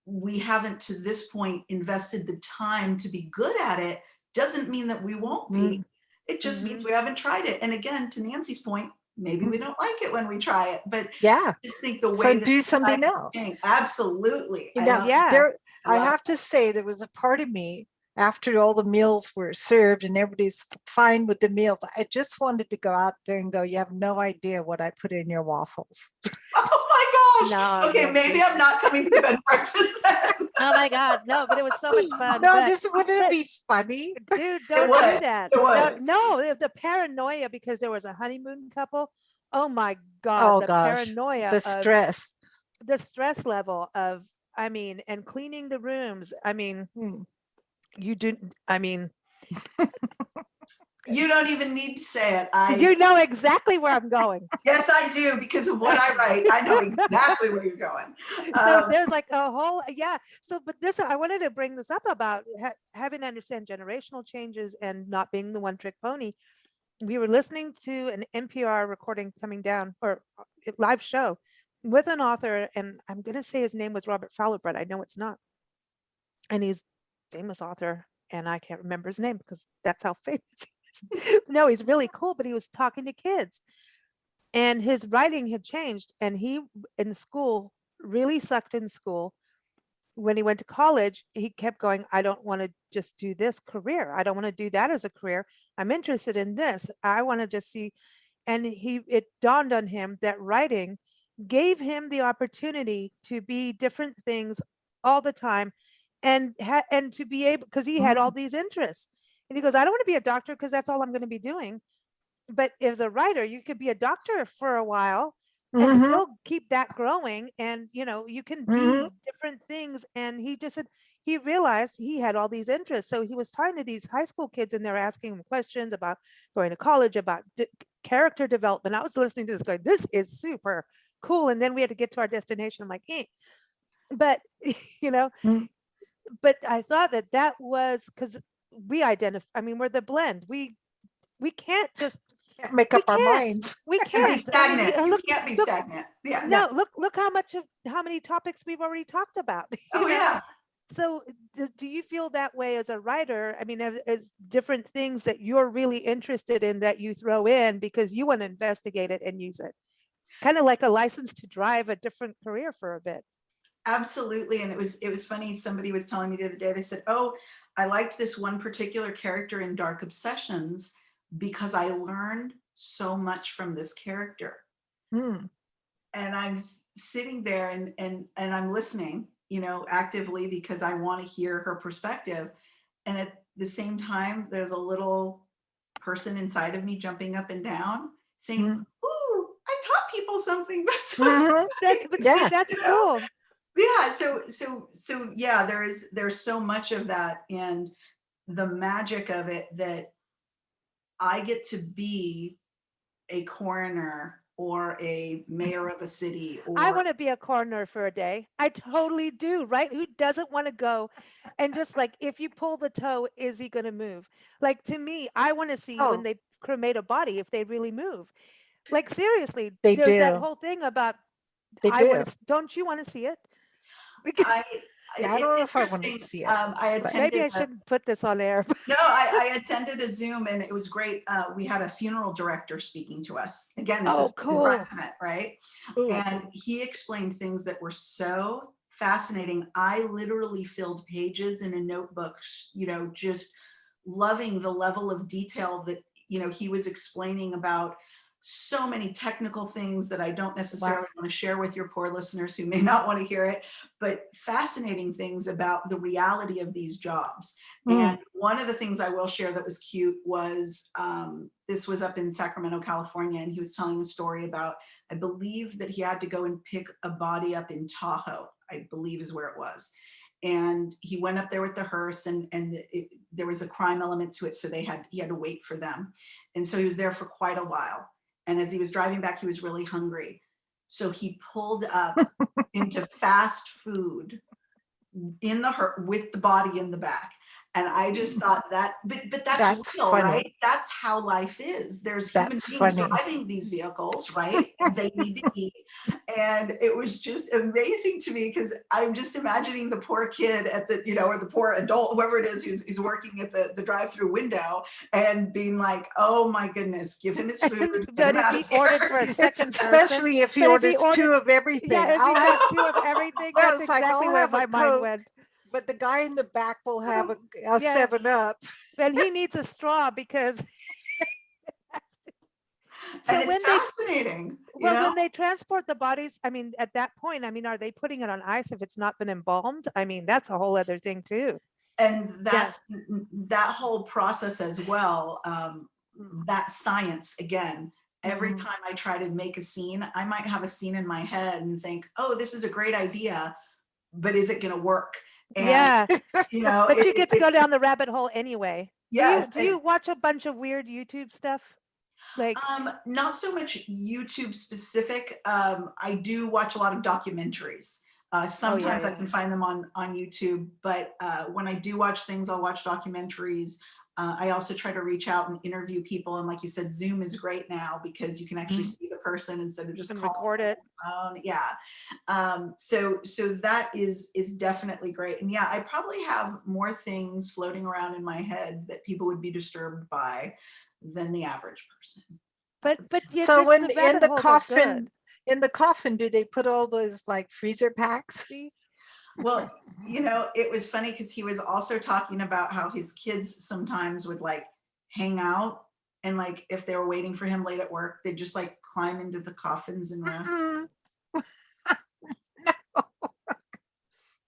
we haven't to this point invested the time to be good at it doesn't mean that we won't be. It just means we haven't tried it. And again, to Nancy's point, maybe we don't like it when we try it, but I just think the way so do something else. Absolutely. I have to say, there was a part of me after all the meals were served and everybody's fine with the meals, I just wanted to go out there and go, you have no idea what I put in your waffles. Oh my gosh. No, Okay, maybe I'm not coming to bed and breakfast then. Oh my God, no, but it was so much fun. No, but- just wouldn't but- it be funny? Dude, don't would. do that. It would. No, the paranoia because there was a honeymoon couple. Oh my God, Oh the gosh, paranoia, the of stress. the stress level of, I mean, and cleaning the rooms. I mean, Hmm. you do. I mean, You don't even need to say it. you know exactly where I'm going. Yes, I do, because of what I write. I know exactly where you're going. So there's like a whole, yeah. So, but this, I wanted to bring this up about having to understand generational changes and not being the one trick pony. We were listening to an NPR recording coming down, or live show with an author, and I'm going to say his name was Robert Fowler, but I know it's not. And he's a famous author, and I can't remember his name because that's how famous he is. No, he's really cool, but he was talking to kids. And his writing had changed, and he in school really sucked in school. When he went to college, he kept going, I don't want to just do this career. I don't want to do that as a career. I'm interested in this. I want to just see. And it dawned on him that writing gave him the opportunity to be different things all the time, and to be able, because he had all these interests. And he goes, I don't want to be a doctor because that's all I'm going to be doing. But as a writer, you could be a doctor for a while and Mhm. still keep that growing. And, you can be different things. And he just said, he realized he had all these interests. So he was talking to these high school kids and they're asking him questions about going to college, about character development. I was listening to this going, this is super cool. And then we had to get to our destination. I'm like, but, Mm. but I thought that was because we identify, I mean, we're the blend. We can't just, Can't make we up our can't. minds. we Can't be can't. I mean, stagnant. You look, can't be look, stagnant. Yeah. no, look how many topics we've already talked about. Oh, you know? yeah. So do you feel that way as a writer? I mean, as different things that you're really interested in that you throw in because you want to investigate it and use it, kind of like a license to drive a different career for a bit. Absolutely. And it was funny. Somebody was telling me the other day, they said, oh, I liked this one particular character in Dark Obsessions because I learned so much from this character. Hmm. And I'm sitting there and I'm listening, actively because I want to hear her perspective. And at the same time, there's a little person inside of me jumping up and down saying, ooh, I taught people something. That's Mhm. But Yeah. see, that's cool. yeah. So yeah, there's so much of that, and the magic of it that I get to be a coroner or a mayor of a city, I or want to be a coroner for a day. I totally do, right? Who doesn't want to go and just like, if you pull the toe, is he going to move? Like, to me, I want to see Oh. when they cremate a body, if they really move. Like, seriously, They there's that do. whole thing about, They do. don't you want to see it? Because Yeah, I it's don't know if I want to interesting. see it. I but- attended maybe I shouldn't put this on air. No, I attended a Zoom and it was great. We had a funeral director speaking to us. Again, this Oh, is cool. private, right? Ooh. And he explained things that were so fascinating. I literally filled pages in a notebook, just loving the level of detail that, he was explaining about so many technical things that I don't necessarily want to share with your poor listeners who may not want to hear it, but fascinating things about the reality of these jobs. And one of the things I will share that was cute was, this was up in Sacramento, California, and he was telling a story about, I believe that he had to go and pick a body up in Tahoe, I believe is where it was. And he went up there with the hearse, and there was a crime element to it, so he had to wait for them. And so he was there for quite a while. And as he was driving back, he was really hungry. So he pulled up into fast food in with the body in the back. And I just thought that, but that's real, funny. right? That's how life is. There's That's human beings funny. driving these vehicles, right? And they need to eat. And it was just amazing to me because I'm just imagining the poor kid at the, or the poor adult, whoever it is who's working at the drive-through window and being like, oh my goodness, give him his food. But if he ordered for a It's second especially if he But if he orders two of everything. yeah, if I'll he have, got two of everything, Well, that's it's like, exactly I'll where have a my mind Coke, went. but the guy in the back will have a Yeah. 7-Up. And he needs a straw because And when it's fascinating. You know? when they transport the bodies, I mean, at that point, I mean, are they putting it on ice if it's not been embalmed? I mean, that's a whole other thing too. And that's that whole process as well. That science again. Every Mhm. time I try to make a scene, I might have a scene in my head and think, "Oh, this is a great idea, but is it going to work?" And Yeah, you know, but you get to go down the rabbit hole anyway. yes. Do you watch a bunch of weird YouTube stuff? Like, Not so much YouTube specific. I do watch a lot of documentaries. Sometimes I can find them on YouTube, but when I do watch things, I'll watch documentaries. I also try to reach out and interview people. And like you said, Zoom is great now because you can actually see the person instead of just and calling record it. on the phone. Yeah. So that is definitely great. And yeah, I probably have more things floating around in my head that people would be disturbed by than the average person. But yeah, So when the in rabbit the holes are coffin, good. do they put all those like freezer packs? Well, you know, it was funny because he was also talking about how his kids sometimes would like hang out and like if they were waiting for him late at work, they'd just like climb into the coffins and rest. Mm-mm.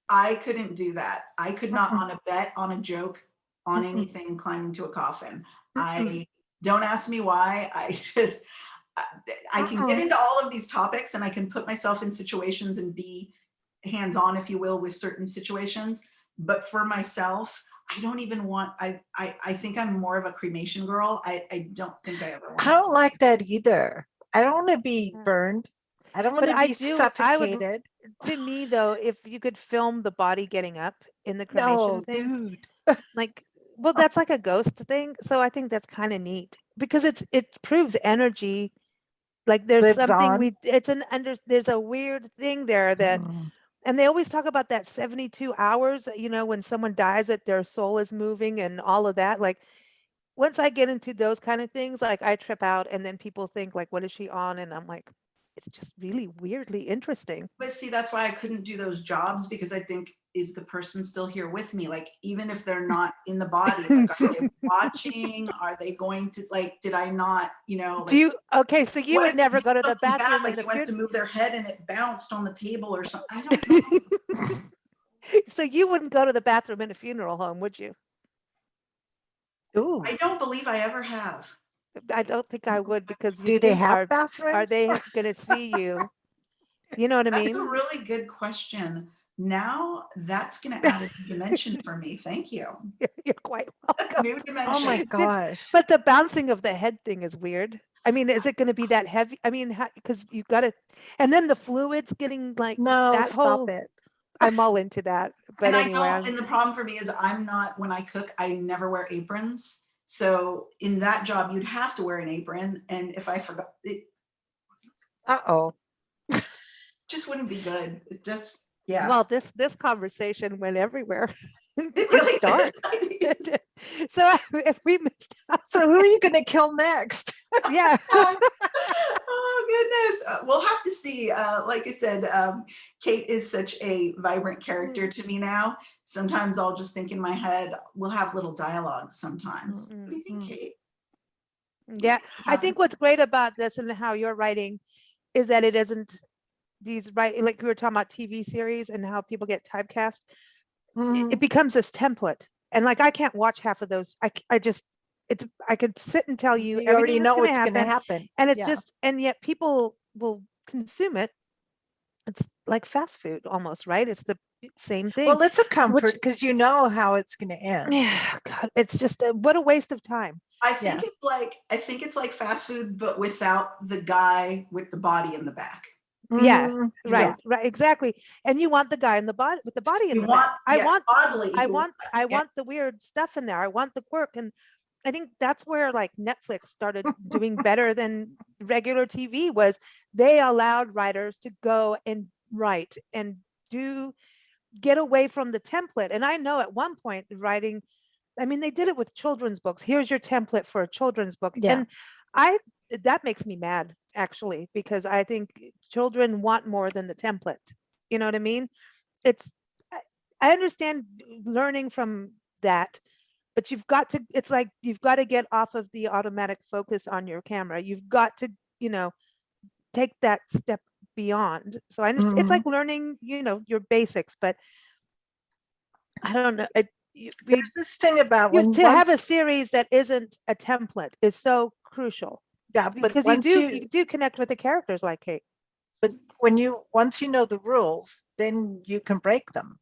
I couldn't do that. I could not on a bet, on a joke, on Mm-mm. anything climb into a coffin. Mm-mm. I don't ask me why. I can get into all of these topics and I can put myself in situations and be hands-on, if you will, with certain situations. But for myself, I don't even want, I think I'm more of a cremation girl. I don't think I ever want. I don't like that either. I don't want to be burned. I don't want But to I be do. I would. suffocated. To me, though, if you could film the body getting up in the cremation No, thing, dude. like, well, that's like a ghost thing. So I think that's kind of neat because it proves energy. Like there's Lives something on. there's a weird thing there that, Mm. and they always talk about that 72 hours, you know, when someone dies, that their soul is moving and all of that. Like once I get into those kind of things, like I trip out and then people think like, what is she on? And I'm like, it's just really weirdly interesting. But see, that's why I couldn't do those jobs because I think, is the person still here with me? Like, even if they're not in the body, like, are they watching? Are they going to, like, did I not, you know, Do like, you, okay, so you what would if they never did go to the something bad, bathroom in like the you went to funeral. move their head and it bounced on the table or something? I don't know. So you wouldn't go to the bathroom in a funeral home, would you? Ooh. I don't believe I ever have. I don't think I would because you Do they think, have are bathrooms? they going to see you? You know what I That's mean? a really good question. Now that's going to add a dimension for me. Thank you. You're quite welcome. New dimension. Oh my gosh. But the bouncing of the head thing is weird. I mean, is it going to be that heavy? I mean, because you got to, and then the fluids getting like No, that stop whole. it. I'm all into that. But And I anyway, don't, and the problem for me is I'm not, when I cook, I never wear aprons. So in that job, you'd have to wear an apron. And if I forgot, it Uh-oh. just wouldn't be good. It just, yeah. well, this conversation went everywhere. It It's really dark. did. So if we missed out, So who are you going to kill next? yeah. Oh goodness. We'll have to see. Like I said, Kate is such a vibrant character to me now. Sometimes I'll just think in my head, we'll have little dialogues sometimes. What do you think, Kate? Yeah, I think what's great about this and how you're writing is that it isn't these like we were talking about TV series and how people get typecast. It becomes this template, and like I can't watch half of those. I just I could sit and tell you You already everything know that's what's going going to to happen, happen. and it's Yeah. just, and yet people will consume it. It's like fast food almost, right? It's the same thing. Well, it's a comfort because you know how it's going to end. Yeah, God, it's just what a waste of time. I think it's like fast food, but without the guy with the body in the back. Yeah, Mm, right, yeah. right, exactly. And you want the guy in the body with the body in You the want, back. I yeah, want oddly, I you want I yeah. want the weird stuff in there. I want the quirk. And I think that's where like Netflix started doing better than regular TV was they allowed writers to go and write and get away from the template. And I know at one point writing, I mean, they did it with children's books. Here's your template for a children's book. Yeah. And that makes me mad actually, because I think children want more than the template. You know what I mean? It's I understand learning from that, but it's like you've got to get off of the automatic focus on your camera. You've got to, take that step beyond. So I understand it's Mhm. like learning, your basics, but I don't know. There's this thing about when To have a once, series that isn't a template is so crucial yeah, but because once you do connect with the characters like Kate. but once you know the rules, then you can break them.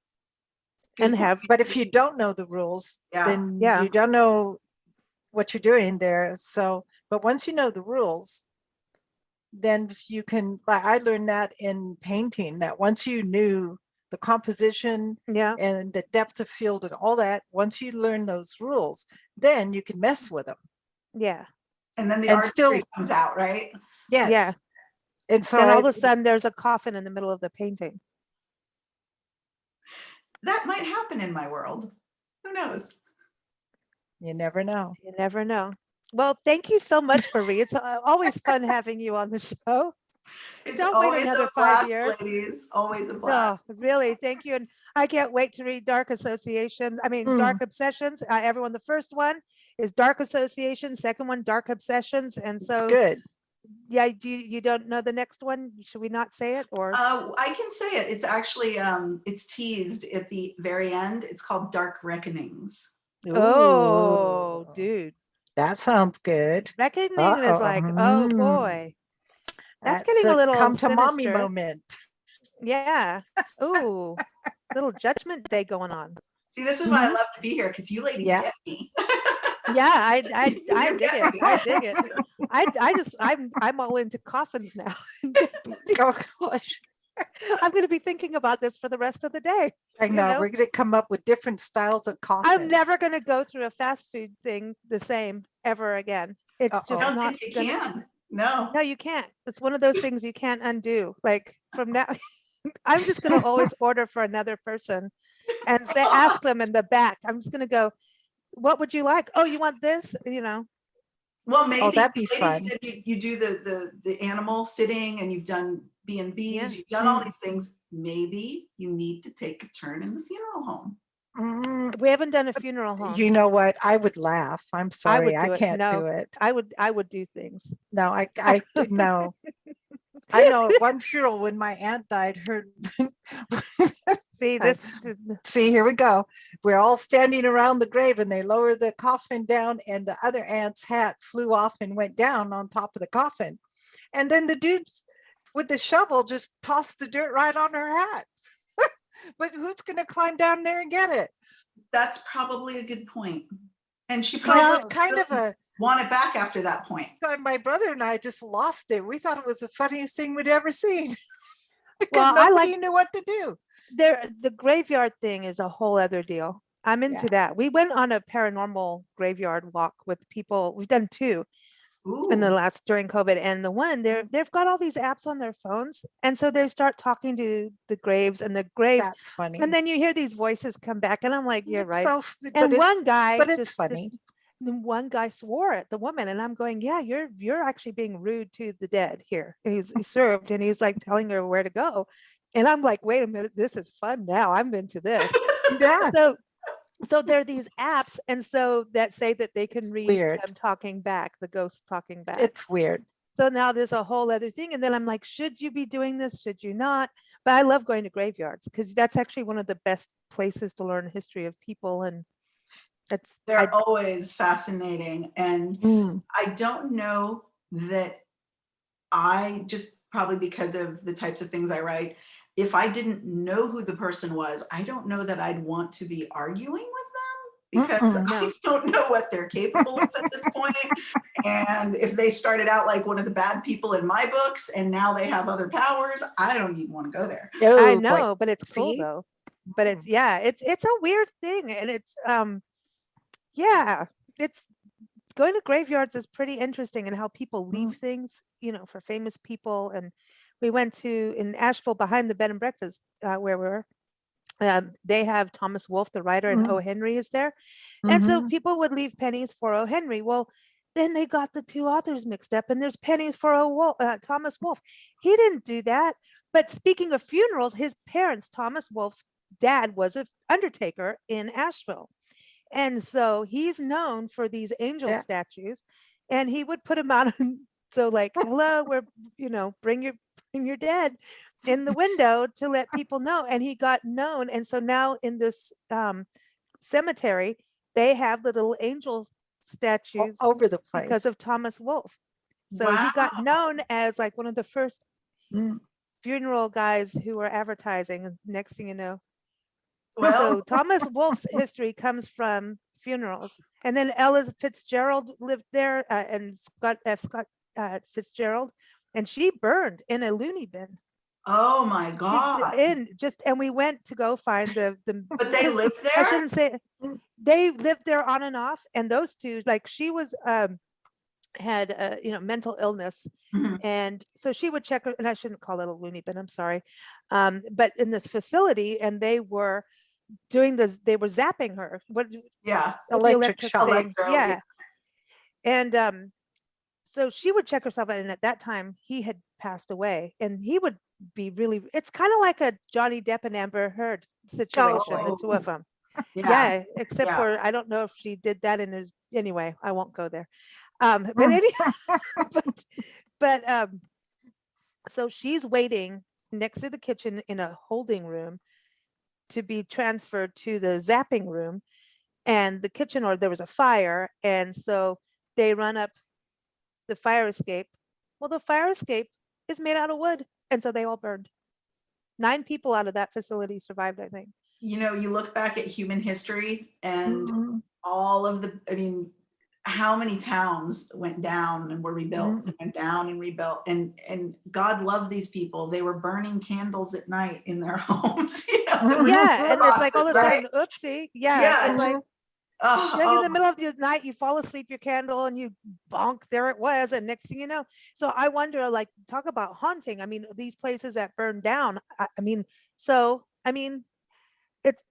Good And point. have But if you don't know the rules, Yeah. then Yeah. you don't know what you're doing there. So, but once you know the rules, then you can, like I learned that in painting, that once you knew the composition yeah and the depth of field and all that, once you learn those rules, then you can mess with them. yeah And then the And artistry still, comes out, right? yes. Yeah. And so then all of a sudden there's a coffin in the middle of the painting. That might happen in my world. Who knows? you never know. You never know. Well, thank you so much, Marie. It's always fun having you on the show. It's Don't wait always another a 5 blast, years. ladies. Always a blast. No, really, thank you. And I can't wait to read Dark Associations. I mean, Mm. Dark Obsessions. Everyone, the first one is Dark Association, second one, Dark Obsessions. And so, Good. yeah, you don't know the next one? Should we not say it or? I can say it. It's actually it's teased at the very end. It's called Dark Reckonings. Oh, Ooh, dude. that sounds good. Reckoning is like, oh boy, that's That's getting a little come to mommy sinister. moment. Yeah. Ooh, little Judgment Day going on. See, this is why I Mhm. love to be here because you ladies Yeah. get me. Yeah, I You dig get it. me. I dig it. I'm all into coffins now. Oh gosh, I'm going to be thinking about this for the rest of the day. I you know, know? we're gonna come up with different styles of coffins. I'm never going to go through a fast food thing the same ever again. It's I just Uh-oh. don't not think you gonna. can. No. No, you can't. It's one of those things you can't undo. Like from now, I'm just going to always order for another person and ask them in the back. I'm just going to go, what would you like? Oh, you want this? Well, maybe that'd be you ladies fun. said you do the animal sitting and you've done B&Bs, Yeah. you've done all these things. Maybe you need to take a turn in the funeral home. Mm, We haven't done a funeral home. you know what? I would laugh. I'm I would sorry, I do it. can't No, do it. I would do things. No, I no. I know at one funeral when my aunt died, her See I- this. see, here we go. We're all standing around the grave and they lower the coffin down and the other aunt's hat flew off and went down on top of the coffin. And then the dude with the shovel just tossed the dirt right on her hat. But who's going to climb down there and get it? That's probably a good point. And she So probably it's kind of a, want it back after that point. my brother and I just lost it. We thought it was the funniest thing we'd ever seen because Well, I nobody like knew what to do. the graveyard thing is a whole other deal. I'm into Yeah. that. We went on a paranormal graveyard walk with people. We've done two in the Ooh. last during COVID, and the one they've got all these apps on their phones, and so they start talking to the graves and the graves, That's funny. and then you hear these voices come back, and I'm like, you're It's right. so, And but one guy but it's just funny. the one guy swore at the woman, and I'm going, yeah, you're actually being rude to the dead here. And he served, and he's like telling her where to go, and I'm like, wait a minute, this is fun now. I'm into this. Yeah. So there are these apps, and so that say that they can read Weird. them talking back, the ghosts talking back. It's weird. So now there's a whole other thing, and then I'm like, should you be doing this? Should you not? But I love going to graveyards because that's actually one of the best places to learn history of people, and They're always fascinating. And Mm. I don't know that I just probably because of the types of things I write, if I didn't know who the person was, I don't know that I'd want to be arguing with them because Mm-mm. I No. don't know what they're capable of at this point. And if they started out like one of the bad people in my books and now they have other powers, I don't even want to go there. Oh, I boy. know, but it's cool See? though. But it's it's a weird thing, and it's it's going to graveyards is pretty interesting, and how people leave things, for famous people. And we went to in Asheville behind the bed and breakfast where we were. They have Thomas Wolfe, the writer, and O. Henry is there. And so Mhm. people would leave pennies for O. Henry. Well, then they got the two authors mixed up, and there's pennies for Thomas Wolfe. He didn't do that. But speaking of funerals, his parents, Thomas Wolfe's dad was an undertaker in Asheville. And so he's known for these angel Yeah. statues, and he would put them out. So like, hello, we're, bring your dead in the window to let people know. And he got known. And so now in this cemetery, they have the little angel statues Over the because place. of Thomas Wolfe. So he got known as like one of the first Mm. funeral guys who were advertising. And next thing you know, Well, so Thomas Wolfe's history comes from funerals. And then Ella Fitzgerald lived there, and Scott Fitzgerald, and she burned in a loony bin. oh my God. And we went to go find the But they lived I there? shouldn't say they lived there on and off. And those two, like she was had mental illness, Mhm. and so she would check her, and I shouldn't call it a loony bin, I'm sorry, but in this facility, and they were doing this, they were zapping her Yeah. with the Electric shock. things, Electro, yeah. And so she would check herself out, and at that time he had passed away, and he would be really, it's kind of like a Johnny Depp and Amber Heard situation, the two of them. Yeah, except Yeah. for I don't know if she did that in his, anyway, I won't go there. But any, but so she's waiting next to the kitchen in a holding room to be transferred to the zapping room, and the kitchen, or there was a fire, and so they run up the fire escape. Well, the fire escape is made out of wood, and so they all burned. 9 people out of that facility survived, I think. You look back at human history and Mhm. all of how many towns went down and were rebuilt, and went down and rebuilt, and God loved these people. They were burning candles at night in their homes. Yeah, and it's like all of a Right? sudden, oopsie. Yeah, Yeah, it's like in the oh, middle of the night, you fall asleep, your candle, and you bonk, there it was, and next thing you know. So I wonder, like, talk about haunting. I mean, these places that burn down. It's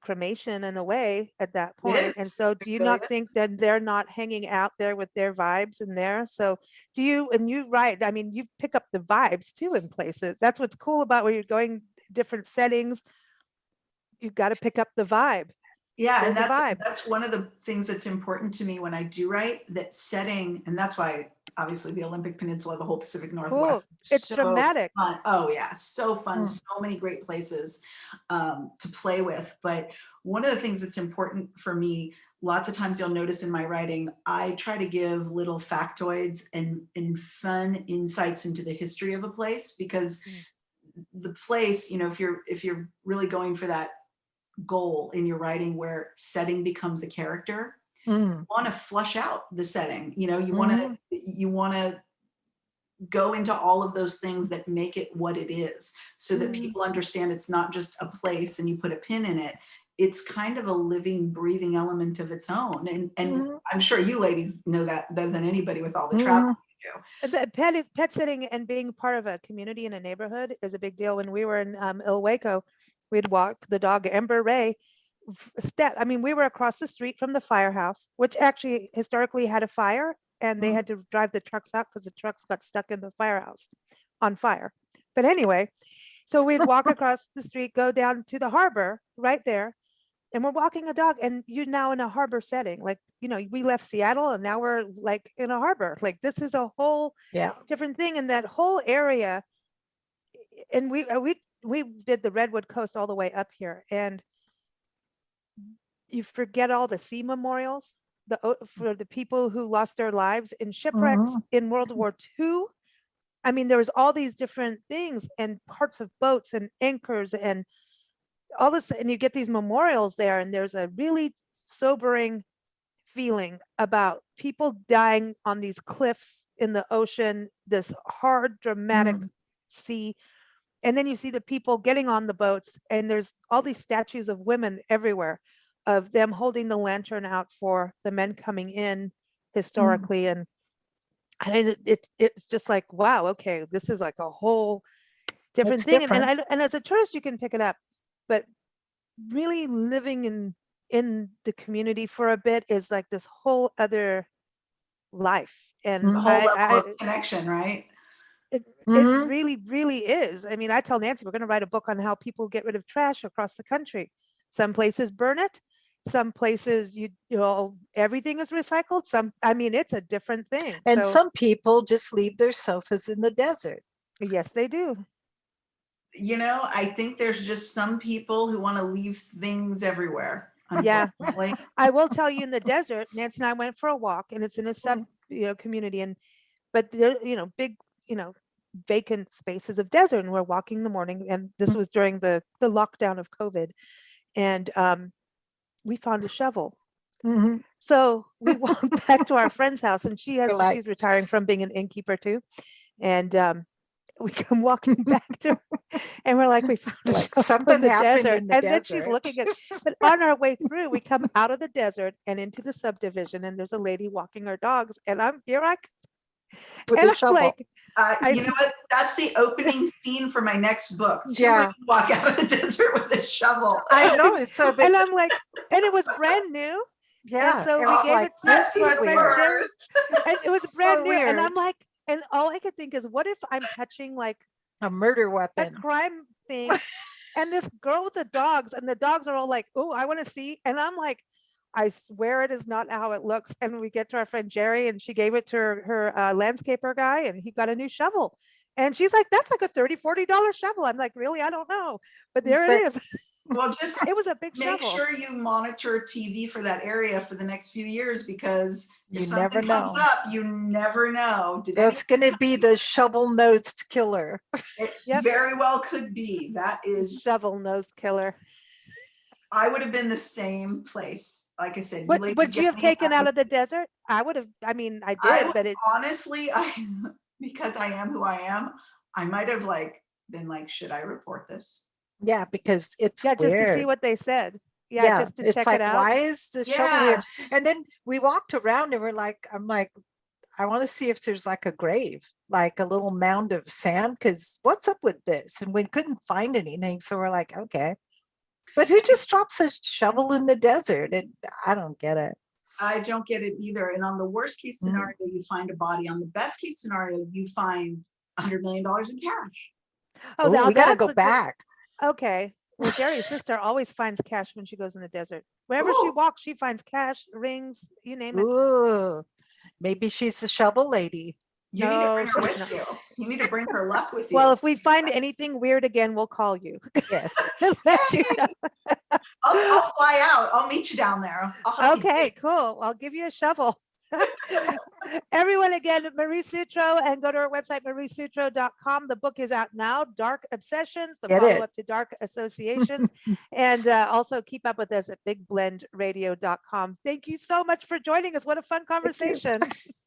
cremation in a way at that point. it And is. so It do you really not is. think that they're not hanging out there with their vibes in there? So do you, and you, right, I mean, you pick up the vibes too in places. That's what's cool about where you're going, different settings. You've got to pick up the vibe. Yeah, and There's a vibe. that's one of the things that's important to me when I do write, that setting, and that's why obviously the Olympic Peninsula, the whole Pacific Northwest, Cool. It's so dramatic. fun. Oh yeah, so fun. Mm. So many great places to play with. But one of the things that's important for me, lots of times you'll notice in my writing, I try to give little factoids and fun insights into the history of a place, because the place, if you're really going for that goal in your writing where setting becomes a character, Mm. want to flush out the setting. You Mhm. want to go into all of those things that make it what it is, so that Mhm. people understand it's not just a place and you put a pin in it. It's kind of a living, breathing element of its own. And Mhm. I'm sure you ladies know that better than anybody with all the travel Mhm. you do. The pet sitting and being part of a community in a neighborhood is a big deal. When we were in Il Waco, we'd walk the dog Ember Ray. We were across the street from the firehouse, which actually historically had a fire, and they Mhm. had to drive the trucks out because the trucks got stuck in the firehouse on fire. But anyway, so we'd walk across the street, go down to the harbor right there, and we're walking a dog, and you're now in a harbor setting. Like, we left Seattle and now we're like in a harbor. Like, this is a whole Yeah. different thing in that whole area. And we did the Redwood Coast all the way up here, and you forget all the sea memorials for the people who lost their lives in shipwrecks Mhm. in World War II. I mean, there was all these different things and parts of boats and anchors and all this, and you get these memorials there, and there's a really sobering feeling about people dying on these cliffs in the ocean, this hard, dramatic Mm. sea. And then you see the people getting on the boats, and there's all these statues of women everywhere, of them holding the lantern out for the men coming in historically. And it's just like, wow, okay, this is like a whole different It's thing. different. And as a tourist, you can pick it up, but really living in the community for a bit is like this whole other life. And The Mhm. whole level I of connection, right? It Mhm. really, really is. I mean, I tell Nancy, we're going to write a book on how people get rid of trash across the country. Some places burn it. Some places you know, everything is recycled. Some, I mean, it's a different thing. And So some people just leave their sofas in the desert. yes, they do. You know, I think there's just some people who want to leave things everywhere. Yeah. Unfortunately. I will tell you, in the desert, Nancy and I went for a walk, and it's in a sub, community, and but there, big, vacant spaces of desert, and we're walking in the morning, and this was during the lockdown of COVID, and we found a shovel. Mhm. So we walked back to our friend's house, and You're like, she's retiring from being an innkeeper too, and we come walking back to her, and we're like, we found a like shovel something in the happened desert, in the and then she's desert. looking at. But on our way through, we come out of the desert and into the subdivision, and there's a lady walking her dogs, and I'm here, With and a I'm shovel. like, I You know what? That's the opening scene for my next book. Two Yeah. women walk out of the desert with a shovel. I know, it's so big. and I'm like, and it was brand new. Yeah. so it we was gave like, it to this our is friend weird. Jerry, and it was So brand new. And I'm weird. like, and all I could think is, what if I'm touching like A murder a weapon. crime thing, and this girl with the dogs, and the dogs are all like, oh, I want to see. And I'm like, I swear it is not how it looks. And we get to our friend Jerry, and she gave it to her landscaper guy, and he got a new shovel. And she's like, that's like a $30-$40 shovel. I'm like, really? I don't know. But there But- it is. Well, just It was a big make shovel. sure you monitor TV for that area for the next few years, because if You something never comes know. up, you never know. That's going to be the shovel-nosed killer. It Yep. very well could be. That is, Shovel-nosed killer. I would have been the same place. Like I said, What ladies would you get have me, taken I out would- of the desert? I would have. I mean, I I did, would- but it's honestly, because I am who I am, I might have been like, should I report this? Yeah, because it's just to see weird. what they said. Yeah, just to it's check like, it out. why is the shovel Yeah. here? And then we walked around and I'm like, I want to see if there's like a grave, like a little mound of sand, because what's up with this? And we couldn't find anything. So we're like, okay. But who just drops a shovel in the desert? I don't get it. I don't get it either. And on the worst case scenario, you find a body. On the best case scenario, you find $100 million in cash. Oh, Ooh, now we got to that's go a good- back. Okay. Well, Jerry's sister always finds cash when she goes in the desert. Wherever she Ooh. walks, she finds cash, rings, you name it. Ooh, maybe she's the shovel lady. You need to bring No, her she's with not. you. You need to bring her luck with you. Well, if we find anything weird again, we'll call you. Yes. Let you know. I'll fly out. I'll meet you down there. I'll help you Okay, dig. cool. I'll give you a shovel. Everyone, again, Marie Sutro, and go to our website, mariesutro.com. The book is out now, Dark Obsessions, the Get it. follow-up to Dark Associations. And also keep up with us at bigblendradio.com. Thank you so much for joining us. What a fun conversation.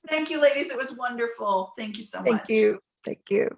Thank you, ladies. It was wonderful. Thank you so much. Thank you. Thank you.